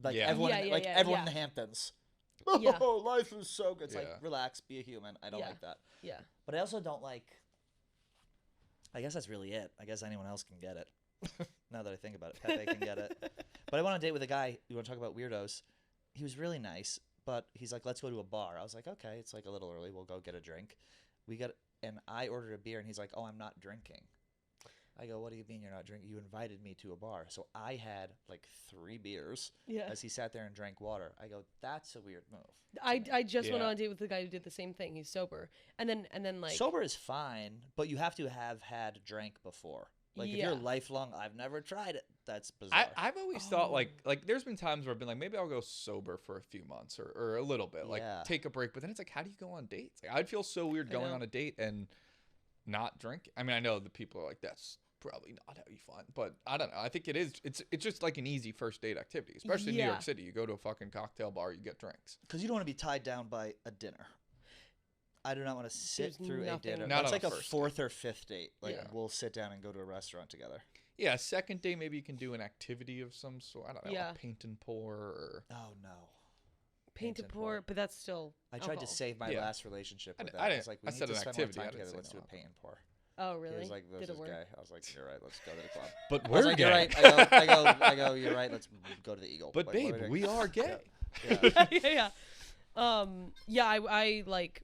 Like Yeah. everyone, Yeah, yeah, like yeah, everyone yeah. in the Hamptons. Yeah. Oh, life is so good. It's like Yeah. relax, be a human. I don't Yeah. like that. Yeah. But I also don't like. I guess that's really it. I guess anyone else can get it. Now that I think about it, Pepe can get it. But I went on a date with a guy. You want to talk about weirdos? He was really nice, but he's like, "Let's go to a bar." I was like, "Okay, it's like a little early. We'll go get a drink." And I ordered a beer, and he's like, "Oh, I'm not drinking." I go, "What do you mean you're not drinking? You invited me to a bar." So I had like 3 beers Yeah. as he sat there and drank water. I go, "That's a weird move." I just went Yeah. on a date with the guy who did the same thing. He's sober, and then like Sober is fine, but you have to have had drank before. Like if Yeah. you're lifelong, I've never tried it. That's bizarre. I've always thought Oh. like there's been times where I've been like maybe I'll go sober for a few months or a little bit like Yeah. take a break, but then it's like how do you go on dates? Like I'd feel so weird I going know. on a date and not drink. I mean I know the people are like that's probably not how you fun, but I don't know. I think it is. It's just like an easy first date activity, especially in New Yeah. York City. You go to a fucking cocktail bar, you get drinks. Because you don't want to be tied down by a dinner. I do not want to sit There's through a nothing- dinner. Not That's on like a a first 4th or 5th date. Like Yeah. we'll sit down and go to a restaurant together. Yeah, second date maybe you can do an activity of some sort. I don't know, Yeah. a paint and pour. Or... Oh no. paint to and pour, but that's still. I tried to alcohol. save my Yeah. last relationship I with di- that. I I didn't- was like, we I need said to an spend activity, more I time didn't together. say Let's do no. a paint and pour. Oh He really? was like, this Did is it work? gay. I was like, you're right. Let's go to the club. But I was we're like, gay. you're right. I go, you're right. Let's go to the Eagle. But Like, what babe, are we are gay. Yeah. yeah. Yeah. I like.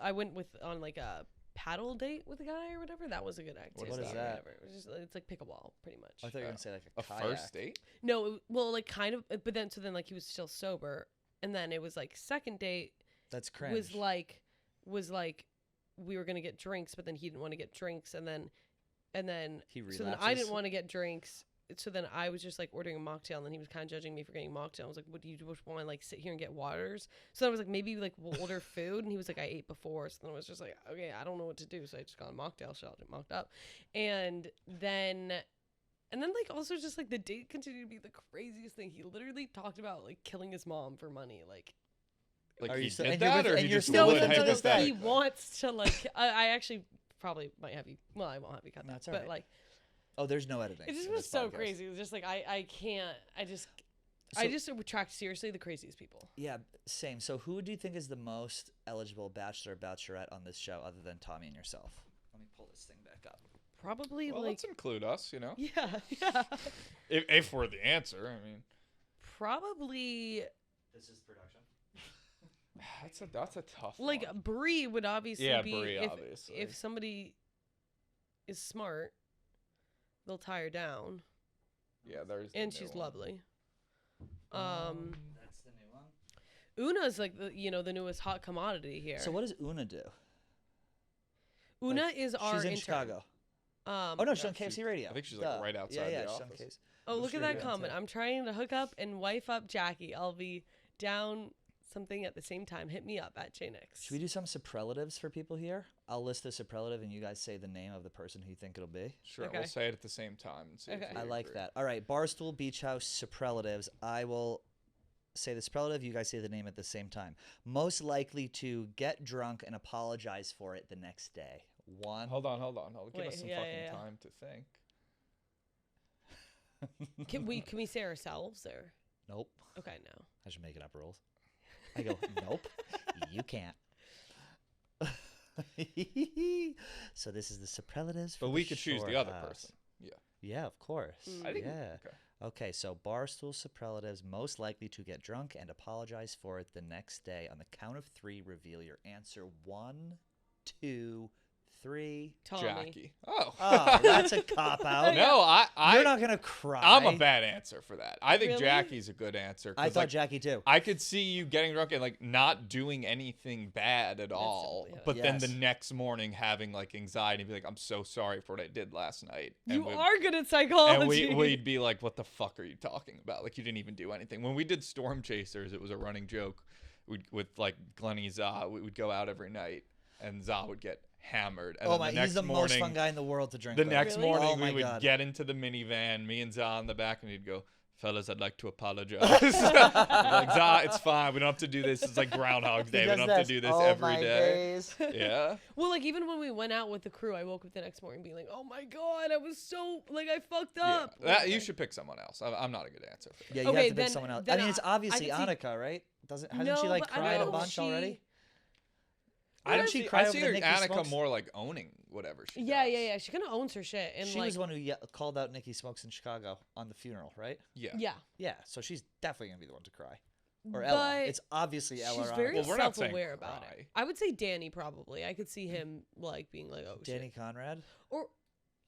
I went on like a paddle date with a guy or whatever. That was a good activity. What is or that? whatever. It was just, it's like pickleball, pretty much. I thought you were gonna say like a A kayak. first date? No, well, like kind of, but then like he was still sober, and then it was like second date That's cringe. was like we were gonna get drinks, but then he didn't want to get drinks, and then He so then I relapses? didn't want to get drinks. So then I was just like ordering a mocktail, and then he was kind of judging me for getting mocktail. I was like, "What do you just want to like sit here and get waters?" So I was like, "Maybe like we'll order food," and he was like, "I ate before." So then I was just like, "Okay, I don't know what to do." So I just got a mocktail, shot it mocked up, and then like also just like the date continued to be the craziest thing. He literally talked about like killing his mom for money, like. Like Are he you still- did and you're that, with- or and he you're just still would with him to this day? He wants to like. I actually probably might have you. Well, I won't have you cut that. That's all but right. like, Oh, there's no editing. it just in was this so podcast. crazy. It was just like I can't. I just I just attract seriously the craziest people. Yeah, same. So who do you think is the most eligible bachelor or bachelorette on this show other than Tommy and yourself? Let me pull this thing back up. Probably Well, like let's include us, you know. yeah, yeah. If we're the answer, I mean. Probably This is production. That's a tough like one. Bree would obviously Yeah, be Bree, if, obviously. if somebody is smart, they'll tie her down. Yeah, there's. the And new she's one. lovely. That's the new one. Una's like the newest hot commodity here. So what does Una do? Una like, is our She's in intern. Chicago. Oh no, she's on KFC Radio. I think she's like right outside yeah, the she's office. on KFC. Oh, look at that Radio comment. too. I'm trying to hook up and wife up Jackie. I'll be down something at the same time. Hit me up at JNix. Should we do some superlatives for people here? I'll list the superlative and you guys say the name of the person who you think it'll be. Sure, Okay. we'll say it at the same time and see. Okay. If we I like agree. that. All right, Barstool Beach House superlatives. I will say the superlative. You guys say the name at the same time. Most likely to get drunk and apologize for it the next day. One. Hold on. Give Wait, us some yeah, fucking yeah. time to think. Can we say ourselves or? Nope. Okay, no. I should make it up rules. I go, nope, you can't. So this is the superlatives. But for we the could choose shore the other house. person. Yeah. Yeah, of course. Mm. I think. Yeah. Okay. Okay, so Barstool superlatives most likely to get drunk and apologize for it the next day. On the count of 3, reveal your answer. 1, 2, 3. Tommy. Jackie. Oh. Oh, that's a cop out. No, You're I. not gonna cry. I'm a bad answer for that. I think Really? Jackie's a good answer. I 'cause, thought like, Jackie too. I could see you getting drunk and like not doing anything bad at all, yeah. but then the Yes. next morning having like anxiety and be like, I'm so sorry for what I did last night. You and are good at psychology. And we'd be like, what the fuck are you talking about? Like, you didn't even do anything. When we did Storm Chasers, it was a running joke. With like Glennie Za, we would go out every night, and Za would get hammered. And Oh then my, the next he's the morning, most fun guy in the world to drink the with. next Really? morning, Oh my we would God. get into the minivan, me and Za in the back, and he'd go, fellas, I'd like to apologize. Like, Za, it's fine. We don't have to do this. It's like Groundhog Day. We don't have to do this every day. Yeah. Well, like even when we went out with the crew, I woke up the next morning being like, "Oh my god, I was so like I fucked up." Yeah. You should pick someone else. I'm not a good answer for that. Yeah, you Okay, have to pick then- someone else. I then mean, it's I obviously can see- Annika, right? Hasn't she like but I cried a know bunch she- already? I Didn't see, she cry I over see the Nicki Annika Smokes? more like owning whatever she Yeah, does. yeah. She kind of owns her shit, and She like, was the one who called out Nicki Smokes in Chicago on the funeral, right? Yeah. yeah, Yeah, so she's definitely gonna be the one to cry. Or Ella. But It's obviously Ella. she's or very Well, Annika. we're not saying self-aware about it. cry. I would say Danny probably. I could see him like being like, "Oh Danny shit," Conrad. or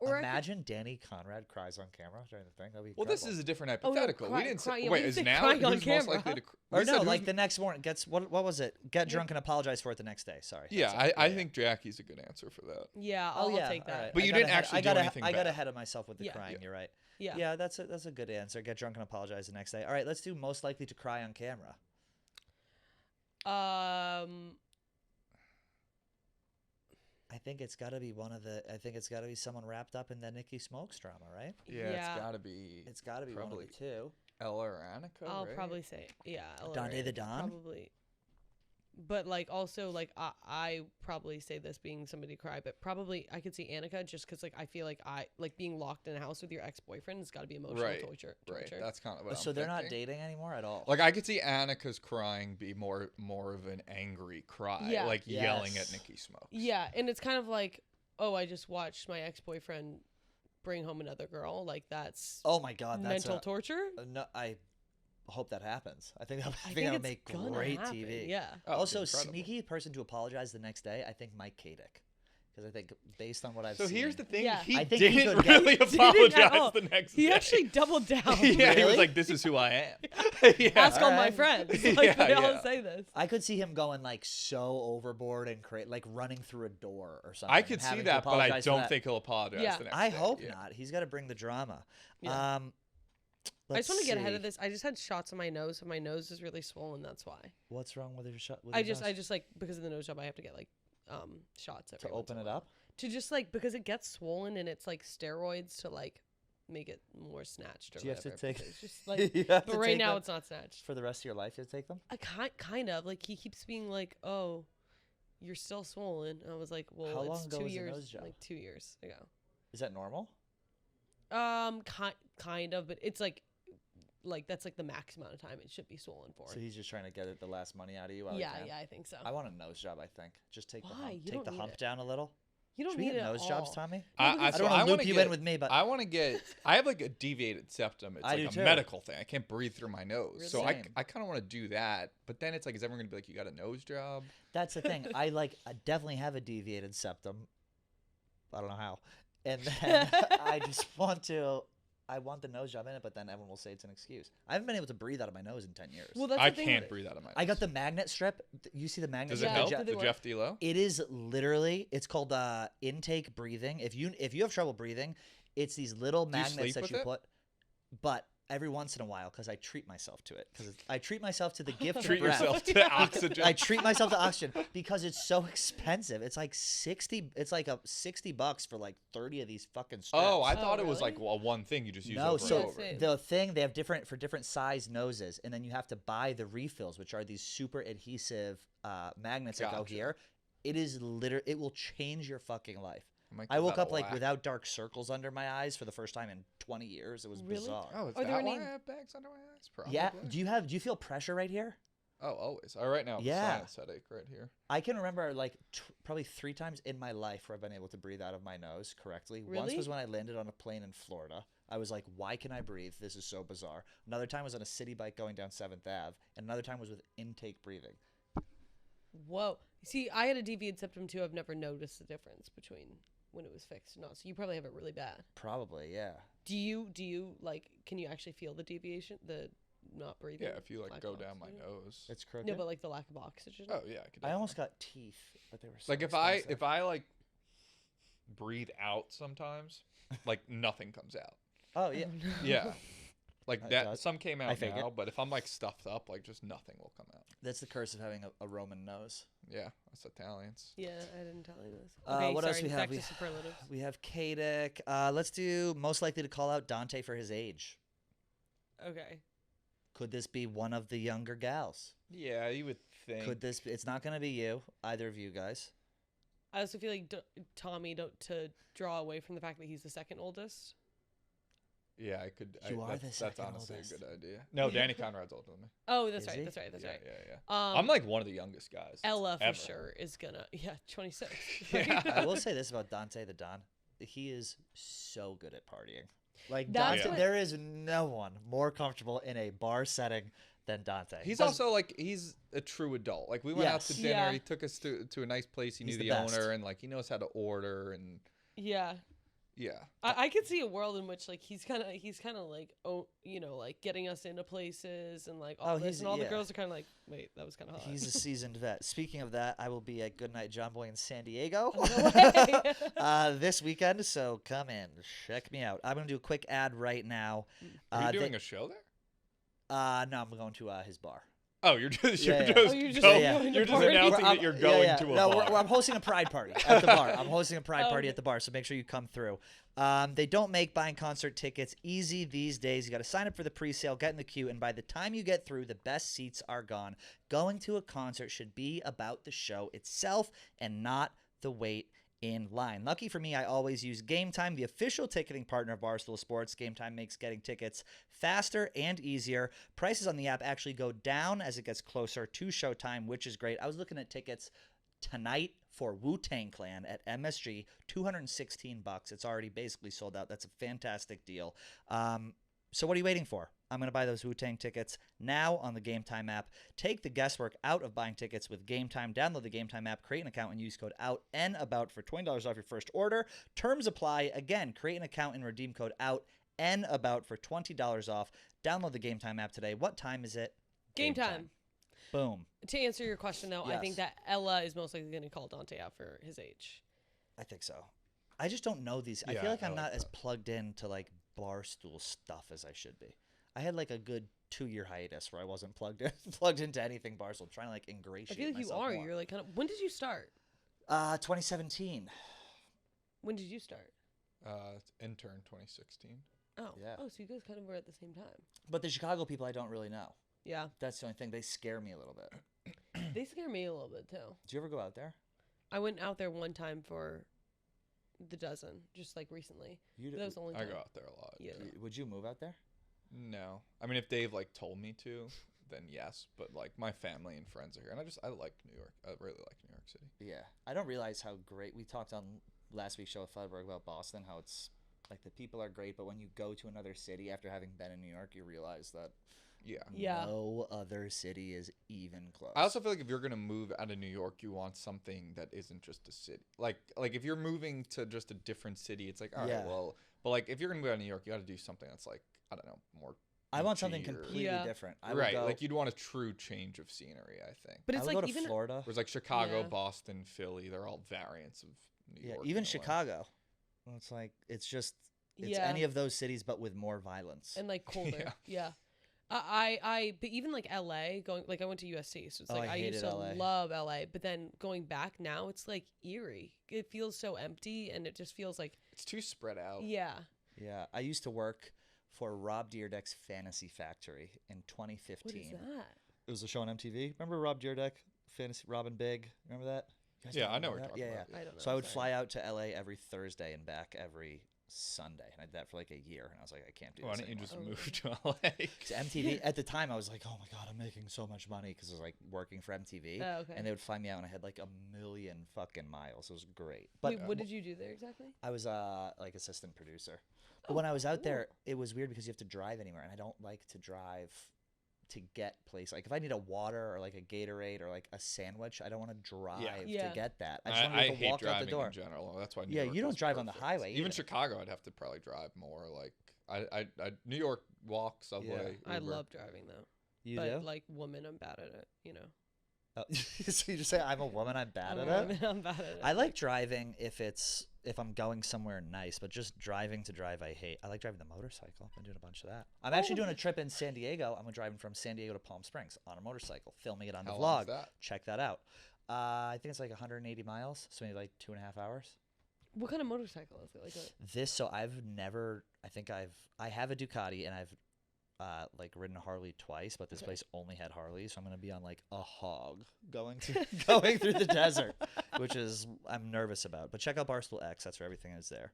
I could- Imagine Danny Conrad cries on camera during the thing. That'd be Well, this incredible. is a different Oh, no, hypothetical. cry- we didn't cry- say. yeah, we Wait, didn't is say now crying on who's most camera. likely to? Or we said no, who's like the next morning gets what was it? Get drunk and apologize for it the next day. Sorry. Yeah, That's it. I think Jackie's a good answer for that. yeah, Oh I'll yeah, take all that. right. But I you got didn't ahead- actually I got do ahe- anything I got bad. ahead of myself with the Yeah. crying. Yeah. You're right. Yeah. Yeah, that's a good answer. Get drunk and apologize the next day. All right, let's do most likely to cry on camera. I think it's got to be I think it's got to be someone wrapped up in the Nicki Smokes drama, right? Yeah, Yeah. it's got to be. It's got to be one Probably. of the two. Ella or Annika. I'll right? probably say Ella Dante or the Don? probably. But like also like I probably say this being somebody to cry, but probably I could see Annika just because like I feel like I like being locked in a house with your ex-boyfriend has got to be emotional Right, torture. Right. That's kind of what. So I'm they're not thinking. dating anymore at all. Like I could see Annika's crying be more of an angry cry, Yeah. like yelling Yes. at Nicki Smokes. Yeah, and it's kind of like, oh, I just watched my ex-boyfriend bring home another girl. Like that's Oh my God, that's mental torture. no. I hope that happens. I think I that'll think make it's gonna great happen, TV. Yeah. Oh, Also, incredible. sneaky person to apologize the next day. I think Mike Kadick, because I think based on what I've So seen. here's the thing: Yeah. he I think he didn't could get- really Didn't at apologize all. the next He day. actually doubled down. yeah, he was Really? like, "This is who I am." Yeah. Ask all my Alright. friends. Like Yeah, they all yeah. say this. I could see him going like so overboard and like running through a door or something. I and could see having to that, but I apologize for don't that. think he'll apologize Yeah. the next I day. hope Yeah. not. He's got to bring the drama. Yeah. I Let's just want to get ahead of see. this. I just had shots on my nose, so my nose is really swollen. That's why. What's wrong with your shot? I just like because of the nose job, I have to get like shots every to once in open a it while. up. To just like because it gets swollen and it's like steroids to like make it more snatched or Do you have to whatever. take? It's just like, You have but to right take now them it's not snatched. for the rest of your life. You have to take them. I kind of like he keeps being like, oh, you're still swollen. And I was like, well, How long it's ago 2 was the years, nose job? like 2 years ago. Is that normal? Kind of, but it's like like that's like the max amount of time it should be swollen for. So he's just trying to get the last money out of you. While he Yeah, can. I think so. I want a nose job. I think just take Why? the hump, You take don't the need hump it. down a little. You don't Should we need get it nose at jobs, all. Tommy? I don't want to loop you in with me, but I want to get. I have like a deviated septum. It's I do like a too. medical thing. I can't breathe through my nose, Really? so I Same. kind of want to do that. But then it's like, is everyone gonna be like, you got a nose job? that's the thing. I definitely have a deviated septum. I don't know how, and then I just want to. I want the nose job in it, but then everyone will say it's an excuse. I haven't been able to breathe out of my nose in 10 years. Well, that's I the thing can't with- breathe out of my nose. I got the magnet strip. You see the magnet Does strip? it Yeah, help? do they The work? Jeff D-Lo? It is literally. It's called intake breathing. If you have trouble breathing, it's these little you magnets sleep that with you it? put. But every once in a while, because I treat myself to it, because I treat myself to the gift Treat of breath. yourself to oxygen. I treat myself to oxygen because it's so expensive. It's like 60. It's like $60 for like 30 of these fucking strips. Oh, I Oh, thought it was really? like one thing you just use no. over So and over. Same. the thing they have different size noses, and then you have to buy the refills, which are these super adhesive magnets that go Gotcha. here. It is literally. It will change your fucking life. might I give woke that up a like whack. without dark circles under my eyes for the first time in 20 years. It was Really? bizarre. Oh, is Are that there why any- I have bags under my eyes? Probably. Yeah. Do you feel pressure right here? Oh, always. All right now, Yeah. sinus headache right here. I can remember like probably 3 times in my life where I've been able to breathe out of my nose correctly. Once Really? was when I landed on a plane in Florida. I was like, why can I breathe? This is so bizarre. Another time was on a city bike going down 7th Ave. And another time was with intake breathing. Whoa. See, I had a deviated septum too. I've never noticed the difference between when it was fixed or not. So you probably have it really bad. Probably, yeah. Do you like? Can you actually feel the deviation? The not breathing? Yeah, if you like lack go of down my oxygen? nose. It's crooked. No, but like the lack of oxygen. Oh yeah, I could. I almost definitely- got teeth, but they were so like expensive. if I like breathe out sometimes, like nothing comes out. Oh, yeah. Yeah. Like It that, does. some came I out fake it. now, but if I'm like stuffed up, like just nothing will come out. That's the curse of having a Roman nose. Yeah, that's Italians. Yeah, I didn't tell you this. What else sorry, we have? Back We- to superlatives. We have Kadic. Let's do most likely to call out Dante for his age. Okay. Could this be one of the younger gals? Yeah, you would think. Could this be, it's not going to be you, either of you guys. I also feel like Tommy to draw away from the fact that he's the second oldest. Yeah, I could. You are the that's second honestly oldest. a good idea. No, Danny Conrad's older than me. Oh, that's Is right. he? That's right. That's yeah, right. yeah, yeah. Um, I'm like one of the youngest guys. Ella for ever. sure is gonna. Yeah, 26. Yeah. I will say this about Dante the Don. He is so good at partying. Like, That's Dante, what- there is no one more comfortable in a bar setting than Dante. He's Does- also like he's a true adult. Like we went out to Yes. dinner. Yeah. He took us to a nice place. He He's knew the the best. owner and like he knows how to order and Yeah. yeah. I could see a world in which like he's kind of like like getting us into places and like all Oh, this he's- and all yeah. the girls are kind of like, wait, that was kind of hot. He's a seasoned vet. Speaking of that, I will be at Goodnight John Boy in San Diego No way. this weekend, so come in, check me out. I'm gonna do a quick ad right now. Are you they- doing a show there? No, I'm going to his bar. Oh, you're just Yeah, yeah. Oh, you're just going- going to you're just party? announcing I'm- that you're going yeah. to a No, bar. I'm hosting a pride party at the bar. I'm hosting a pride Oh, party okay. at the bar, so make sure you come through. They don't make buying concert tickets easy these days. You got to sign up for the pre-sale, get in the queue, and by the time you get through, the best seats are gone. Going to a concert should be about the show itself and not the wait in line. Lucky for me, I always use Game Time, the official ticketing partner of Barstool Sports. Game Time makes getting tickets faster and easier. Prices on the app actually go down as it gets closer to showtime, which is great. I was looking at tickets tonight for Wu-Tang Clan at MSG, $216. It's already basically sold out. That's a fantastic deal. So what are you waiting for? I'm going to buy those Wu-Tang tickets now on the Game Time app. Take the guesswork out of buying tickets with Game Time. Download the Game Time app, create an account, and use code OUT and ABOUT for $20 off your first order. Terms apply. Again, create an account and redeem code OUT and ABOUT for $20 off. Download the Game Time app today. What time is it? Game time. Boom. To answer your question though, I think Yes. that Ella is most likely going to call Dante out for his age. I think so. I just don't know these. I Yeah, feel like I I'm like not as that. plugged into like Barstool stuff as I should be. I had like a good 2-year hiatus where I wasn't plugged into anything Barstool. I'm trying to like I ingratiate feel like you myself are. more. You're like kind of. When did you start? 2017. When did you start? Intern 2016. Oh. Yeah. Oh, so you guys kind of were at the same time. But the Chicago people I don't really know. Yeah. That's the only thing. They scare me a little bit. They scare me a little bit too. Did you ever go out there? I went out there one time for the dozen, just like recently. You But that was the only I time. go out there a lot. Yeah. Would you move out there? No. I mean, if Dave like told me to, then yes. But like my family and friends are here, and I like New York. I really like New York City. Yeah, I don't realize how great we talked on last week's show with Fudberg about Boston. How it's like the people are great, but when you go to another city after having been in New York, you realize that Yeah. no other city is even close. I also feel like if you're gonna move out of New York, you want something that isn't just a city. Like if you're moving to just a different city, it's like all right, Yeah. well, but like if you're gonna move out of New York, you got to do something that's like I don't know, more. I want something beachy or- completely Yeah. different. I would Right, go, like you'd want a true change of scenery, I think. But I it's would like go to even Florida. Whereas like Chicago, Yeah. Boston, Philly, they're all variants of New Yeah, York. even in a way. Chicago. Well, it's like it's just it's Yeah. any of those cities, but with more violence. and like colder. Yeah. Yeah. But even like LA going like I went to USC, so it's Oh, like I I used hated to LA. love LA, but then going back now it's like eerie. It feels so empty and it just feels like It's too spread out. yeah. Yeah, I used to work for Rob Dyrdek's Fantasy Factory in What 2015. is that? It was a show on MTV. Remember Rob Dyrdek, Fantasy Robin Big? Remember that? You guys Yeah, don't I know remember what you're that? talking about. I don't know. So I would sorry. fly out to LA every Thursday and back every Sunday, and I did that for like a year. And I was like, I can't do Why this don't you anymore. just Oh, move to LA? 'Cause MTV at the time, I was like, oh my god, I'm making so much money because I was like working for MTV, Oh, okay. and they would fly me out, and I had like 1,000,000 fucking miles. It was great. But Wait, what did you do there exactly? I was like assistant producer. But when I was out there, it was weird because you have to drive anywhere, and I don't like to drive to get place. Like if I need a water or like a Gatorade or like a sandwich, I don't want to drive Yeah. to get that. I just want to I be able to hate walk out driving the door. in general. That's why. New Yeah, York you don't is drive on the perfect. highway Even either. Chicago, I'd have to probably drive more. Like I New York walk, subway. I Uber. love driving though. You but do? like woman, I'm bad at it, you know. Oh, so you just say I'm a woman, I'm bad I'm at a it. woman, I'm bad at it. I like driving if I'm going somewhere nice, but just driving to drive I hate. I like driving the motorcycle. I've been doing a bunch of that. I'm actually doing a trip in San Diego. I'm driving from San Diego to Palm Springs on a motorcycle, filming it on the How long is vlog. that? Check that out. I think it's like 180 miles, so maybe like 2.5 hours. What kind of motorcycle is it? Like a This, so I've never. I have a Ducati, and I've like ridden a Harley twice, but this Okay. place only had Harleys, so I'm gonna be on like a hog going going through the desert, which is I'm nervous about. But check out Barstool X; that's where everything is there.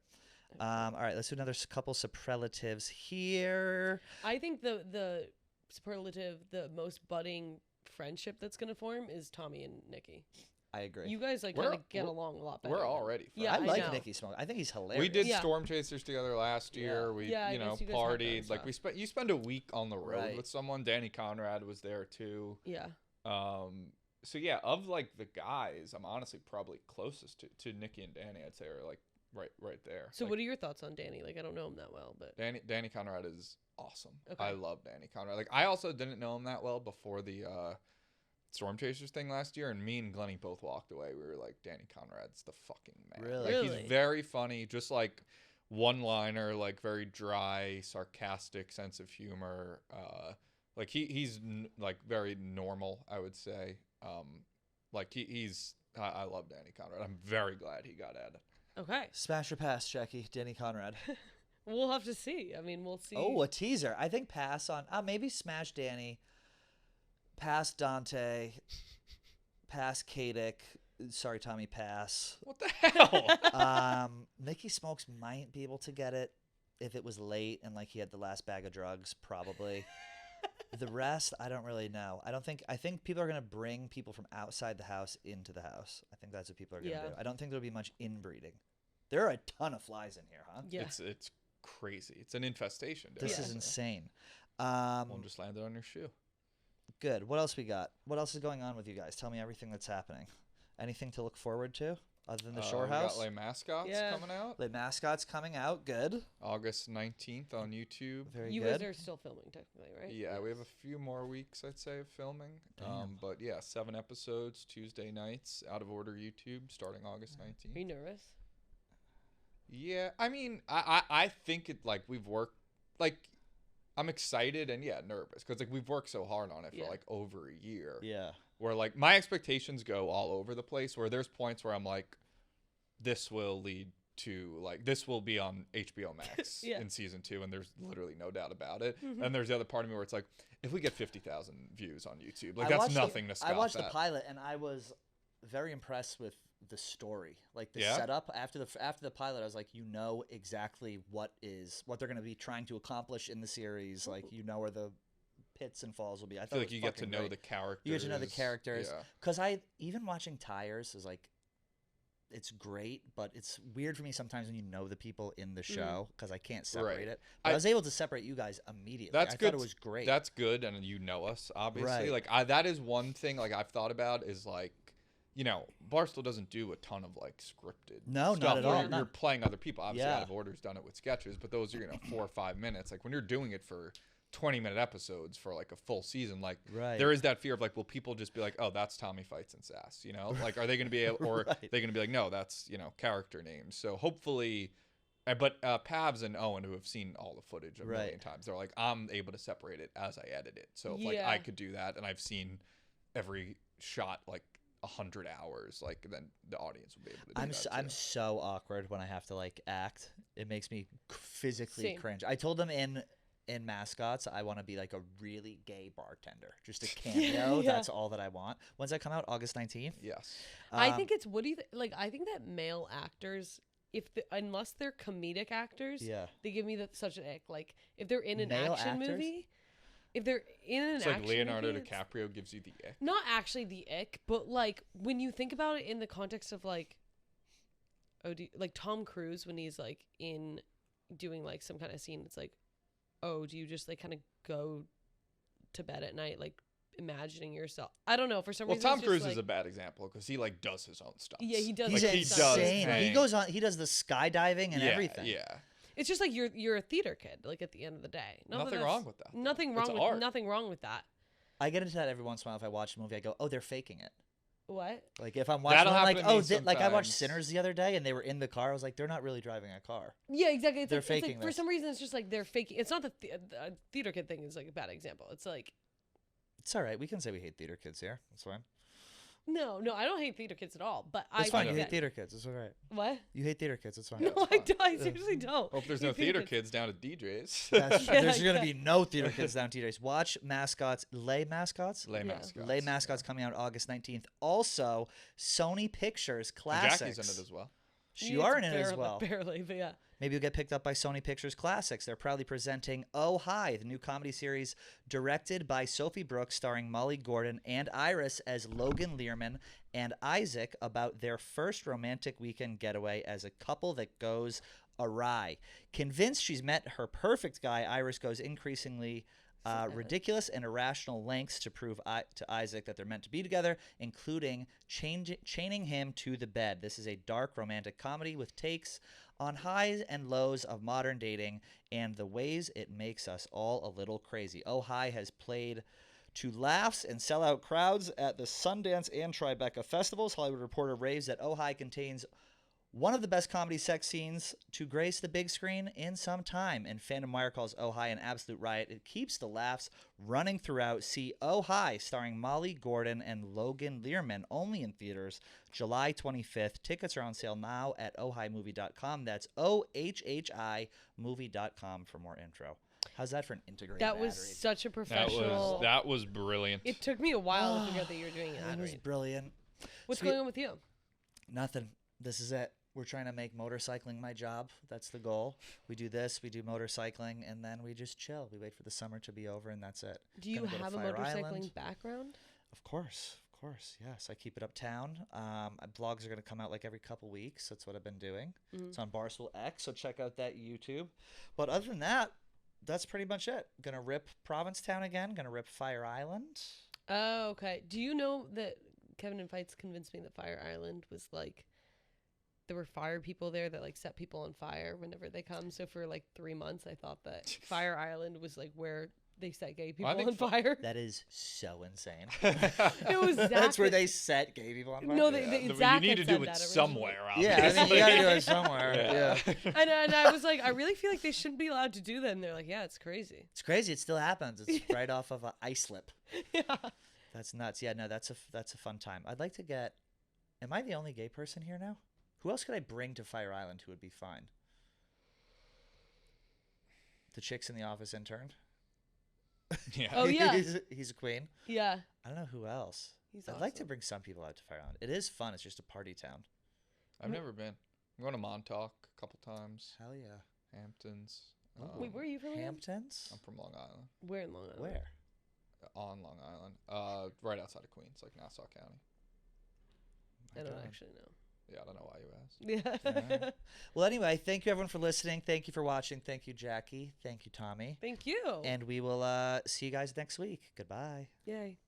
All right, let's do another couple superlatives here. I think the superlative, the most budding friendship that's gonna form is Tommy and Nikki. I agree. You guys like We're- kind of get we're- along a lot better. We're already. Yeah, I friends. I like know. Nicky Smoke. I think he's hilarious. We did Yeah. Storm Chasers together last year. Yeah. We, Yeah, I you know, guess you guys have partied. those. Like you spend a week on the road Right. with someone. Danny Conrad was there too. Yeah. So yeah, of like the guys, I'm honestly probably closest to Nikki and Danny. I'd say are like right there. So like, what are your thoughts on Danny? Like I don't know him that well, but Danny Conrad is awesome. Okay. I love Danny Conrad. Like I also didn't know him that well before the Storm Chasers thing last year, and me and Glennie both walked away. We were like, Danny Conrad's the fucking man. Really? Like, Really? he's very funny, just like one-liner, like very dry, sarcastic sense of humor. Like he's like very normal, I would say. Like he's I love Danny Conrad. I'm very glad he got added. okay. Smash or pass, Jackie. Danny Conrad. We'll have to see. I mean, we'll see. Oh, a teaser. I think pass on. Maybe smash Danny. Pass Dante. Pass Kadick. Sorry, Tommy. Pass. What the hell? Nicky Smokes might be able to get it if it was late and like he had the last bag of drugs. Probably. The rest, I don't really know. I think people are gonna bring people from outside the house into the house. I think that's what people are gonna Yeah. do. I don't think there'll be much inbreeding. There are a ton of flies in here, huh? Yeah. It's crazy. It's an infestation. This down is there. insane. One just landed on your shoe. Good. What else we got? What else is going on with you guys? Tell me everything that's happening. Anything to look forward to other than the Shore We House? got like Mascots Yeah. coming out The Mascots coming out. Good. August 19th on YouTube. Very You good. guys are still filming technically, right? Yeah, we have a few more weeks, I'd say, of filming. Damn. But yeah, 7 episodes, Tuesday nights, out of order YouTube, starting August Are 19th. you nervous? Yeah, I mean, I think it like we've worked like I'm excited and yeah, nervous because like we've worked so hard on it for Yeah. like over a year. Yeah. Where like my expectations go all over the place. Where there's points where I'm like, this will lead to like this will be on HBO Max Yeah. in season 2, and there's literally no doubt about it. Mhm. And there's the other part of me where it's like, if we get 50,000 views on YouTube, like I that's watched nothing to scoff I watched at. the pilot and I was very impressed with the story, like the Yeah? setup after the pilot. I was like, you know exactly what they're going to be trying to accomplish in the series. Like, you know where the pits and falls will be. I I thought feel it like was you get to fucking know great. the characters. You get to know the characters. Yeah. Because even watching Tires is like, it's great, but it's weird for me sometimes when you know the people in the show because I can't separate Right. it. But I was able to separate you guys immediately. That's I good. thought it was great. That's good, and you know us obviously. Right. Like that is one thing like I've thought about is like, you know, Barstool doesn't do a ton of like scripted. No, stuff not at where all. You're Not- playing other people. Obviously, Yeah. Out of Order's done it with sketches, but those are 4 or 5 minutes. Like when you're doing it for 20-minute episodes for like a full season, like Right. there is that fear of like, will people just be like, oh, that's Tommy Fights and Sass, you know? Like, are they going to be able, or Right. they going to be like, no, that's character names. So hopefully. But Pavs and Owen, who have seen all the footage a million times, they're like, I'm able to separate it as I edit it. So if like I could do that, and I've seen every shot like 100 hours, like then the audience will be able to do that. I'm so awkward when I have to like act. It makes me physically Same. cringe. I told them in Mascots I want to be like a really gay bartender, just a cameo. Yeah. That's all that I want. When's that come out? August 19th. Yes. I think it's what do you like? I think that male actors, unless they're comedic actors, Yeah. they give me such an ick. Like if they're in an Male action actors? movie, if they're in an It's action like Leonardo movie, it's DiCaprio gives you the ick. not actually the ick, but like when you think about it in the context of like, like Tom Cruise when he's like in doing like some kind of scene, it's like, oh, do you just like kind of go to bed at night like imagining yourself? I don't know. For some Well, reason, Tom it's just, Cruise is like, a bad example because he like does his own stuff. Yeah, he does. He's Like, his he stuff. does insane. He hang. goes on. He does the skydiving and yeah, everything. Yeah. It's just like you're a theater kid. Like at the end of the day, Nothing wrong with that. Nothing It's wrong with art. nothing wrong with that. I get into that every once in a while. If I watch a movie, I go, "Oh, they're faking it." What? Like if I'm watching, That'll I'm like, happen to me like I watched sometimes. Sinners the other day, and they were in the car. I was like, they're not really driving a car. Yeah, exactly. It's They're like, it's faking like for this. some reason it's just like they're faking. It's not the theater kid thing is like a bad example. It's like It's all right. We can say we hate theater kids here. That's fine. no, I don't hate theater kids at all. But It's I fine. think You hate that- theater kids. It's all right. What? You hate theater kids. It's fine. No, I don't. I seriously don't. Hope there's Hate no theater kids down at DJ's. That's, Yeah, there's going yeah. to be no theater kids down TJ's. Watch Mascots. Lay Mascots. Lay Yeah. Mascots. Lay Mascots coming out August 19th. Also, Sony Pictures And Classics. Jackie's in it as well. You are in it as barely, well. Barely, but yeah. Maybe you'll get picked up by Sony Pictures Classics. They're proudly presenting Oh Hi, the new comedy series directed by Sophie Brooks, starring Molly Gordon and Iris as Logan Learman and Isaac, about their first romantic weekend getaway as a couple that goes awry. Convinced she's met her perfect guy, Iris goes increasingly ridiculous and irrational lengths to prove to Isaac that they're meant to be together, including chaining him to the bed. This is a dark romantic comedy with takes on highs and lows of modern dating and the ways it makes us all a little crazy. Oh Hi has played to laughs and sell out crowds at the Sundance and Tribeca festivals. Hollywood Reporter raves that Oh Hi contains one of the best comedy sex scenes to grace the big screen in some time, and Fandom Wire calls Oh Hi an absolute riot. It keeps the laughs running throughout. See Oh Hi, starring Molly Gordon and Logan Learman, only in theaters July 25th. Tickets are on sale now at ohhimovie.com. That's OHHI movie.com for more info. How's that for an integrated That was ad read? such a professional. That was brilliant. It took me a while to figure out that you were doing an It ad was read. brilliant. What's Sweet. going on with you? Nothing. This is it. We're trying to make motorcycling my job. That's the goal. We do this, we do motorcycling, and then we just chill. We wait for the summer to be over, and that's it. Do you Gonna go to have a Fire motorcycling Island. background? Of course, yes. I keep it uptown. Blogs are going to come out like every couple weeks. That's what I've been doing. Mm-hmm. It's on Barstool X, so check out that YouTube. But other than that, that's pretty much it. Gonna rip Provincetown again. Gonna rip Fire Island. Oh, okay. Do you know that Kevin and Fights convinced me that Fire Island was like there were fire people there that like set people on fire whenever they come. So for like 3 months, I thought that Fire Island was like where they set gay people think on fire. That is so insane. It was Zach That's where that- they set gay people on fire. No, Yeah, they you Zach need had to said do it that somewhere. Yeah, I mean, Obviously. you gotta do it somewhere. Yeah. and I was like, I really feel like they shouldn't be allowed to do that. And they're like, yeah, it's crazy. It's crazy. It still happens. It's right off of an ice slip. Yeah. That's nuts. Yeah, no, that's a fun time. I'd like to get. Am I the only gay person here now? Who else could I bring to Fire Island who would be fine? The chicks in the office intern. Yeah. Oh, yeah. he's a queen. Yeah. I don't know who else. He's I'd like to awesome. bring some people out to Fire Island. It is fun. It's just a party town. I've never been. I'm going to Montauk a couple times. Hell yeah. Hamptons. Wait, where are you from? again? Hamptons? I'm from Long Island. Where in Long Island? Where? On Long Island. Right outside of Queens, like Nassau County. I don't God. actually know. Yeah, I don't know why you asked. Yeah. Alright. Well, anyway, thank you everyone for listening. Thank you for watching. Thank you, Jackie. Thank you, Tommy. Thank you. And we will see you guys next week. Goodbye. Yay.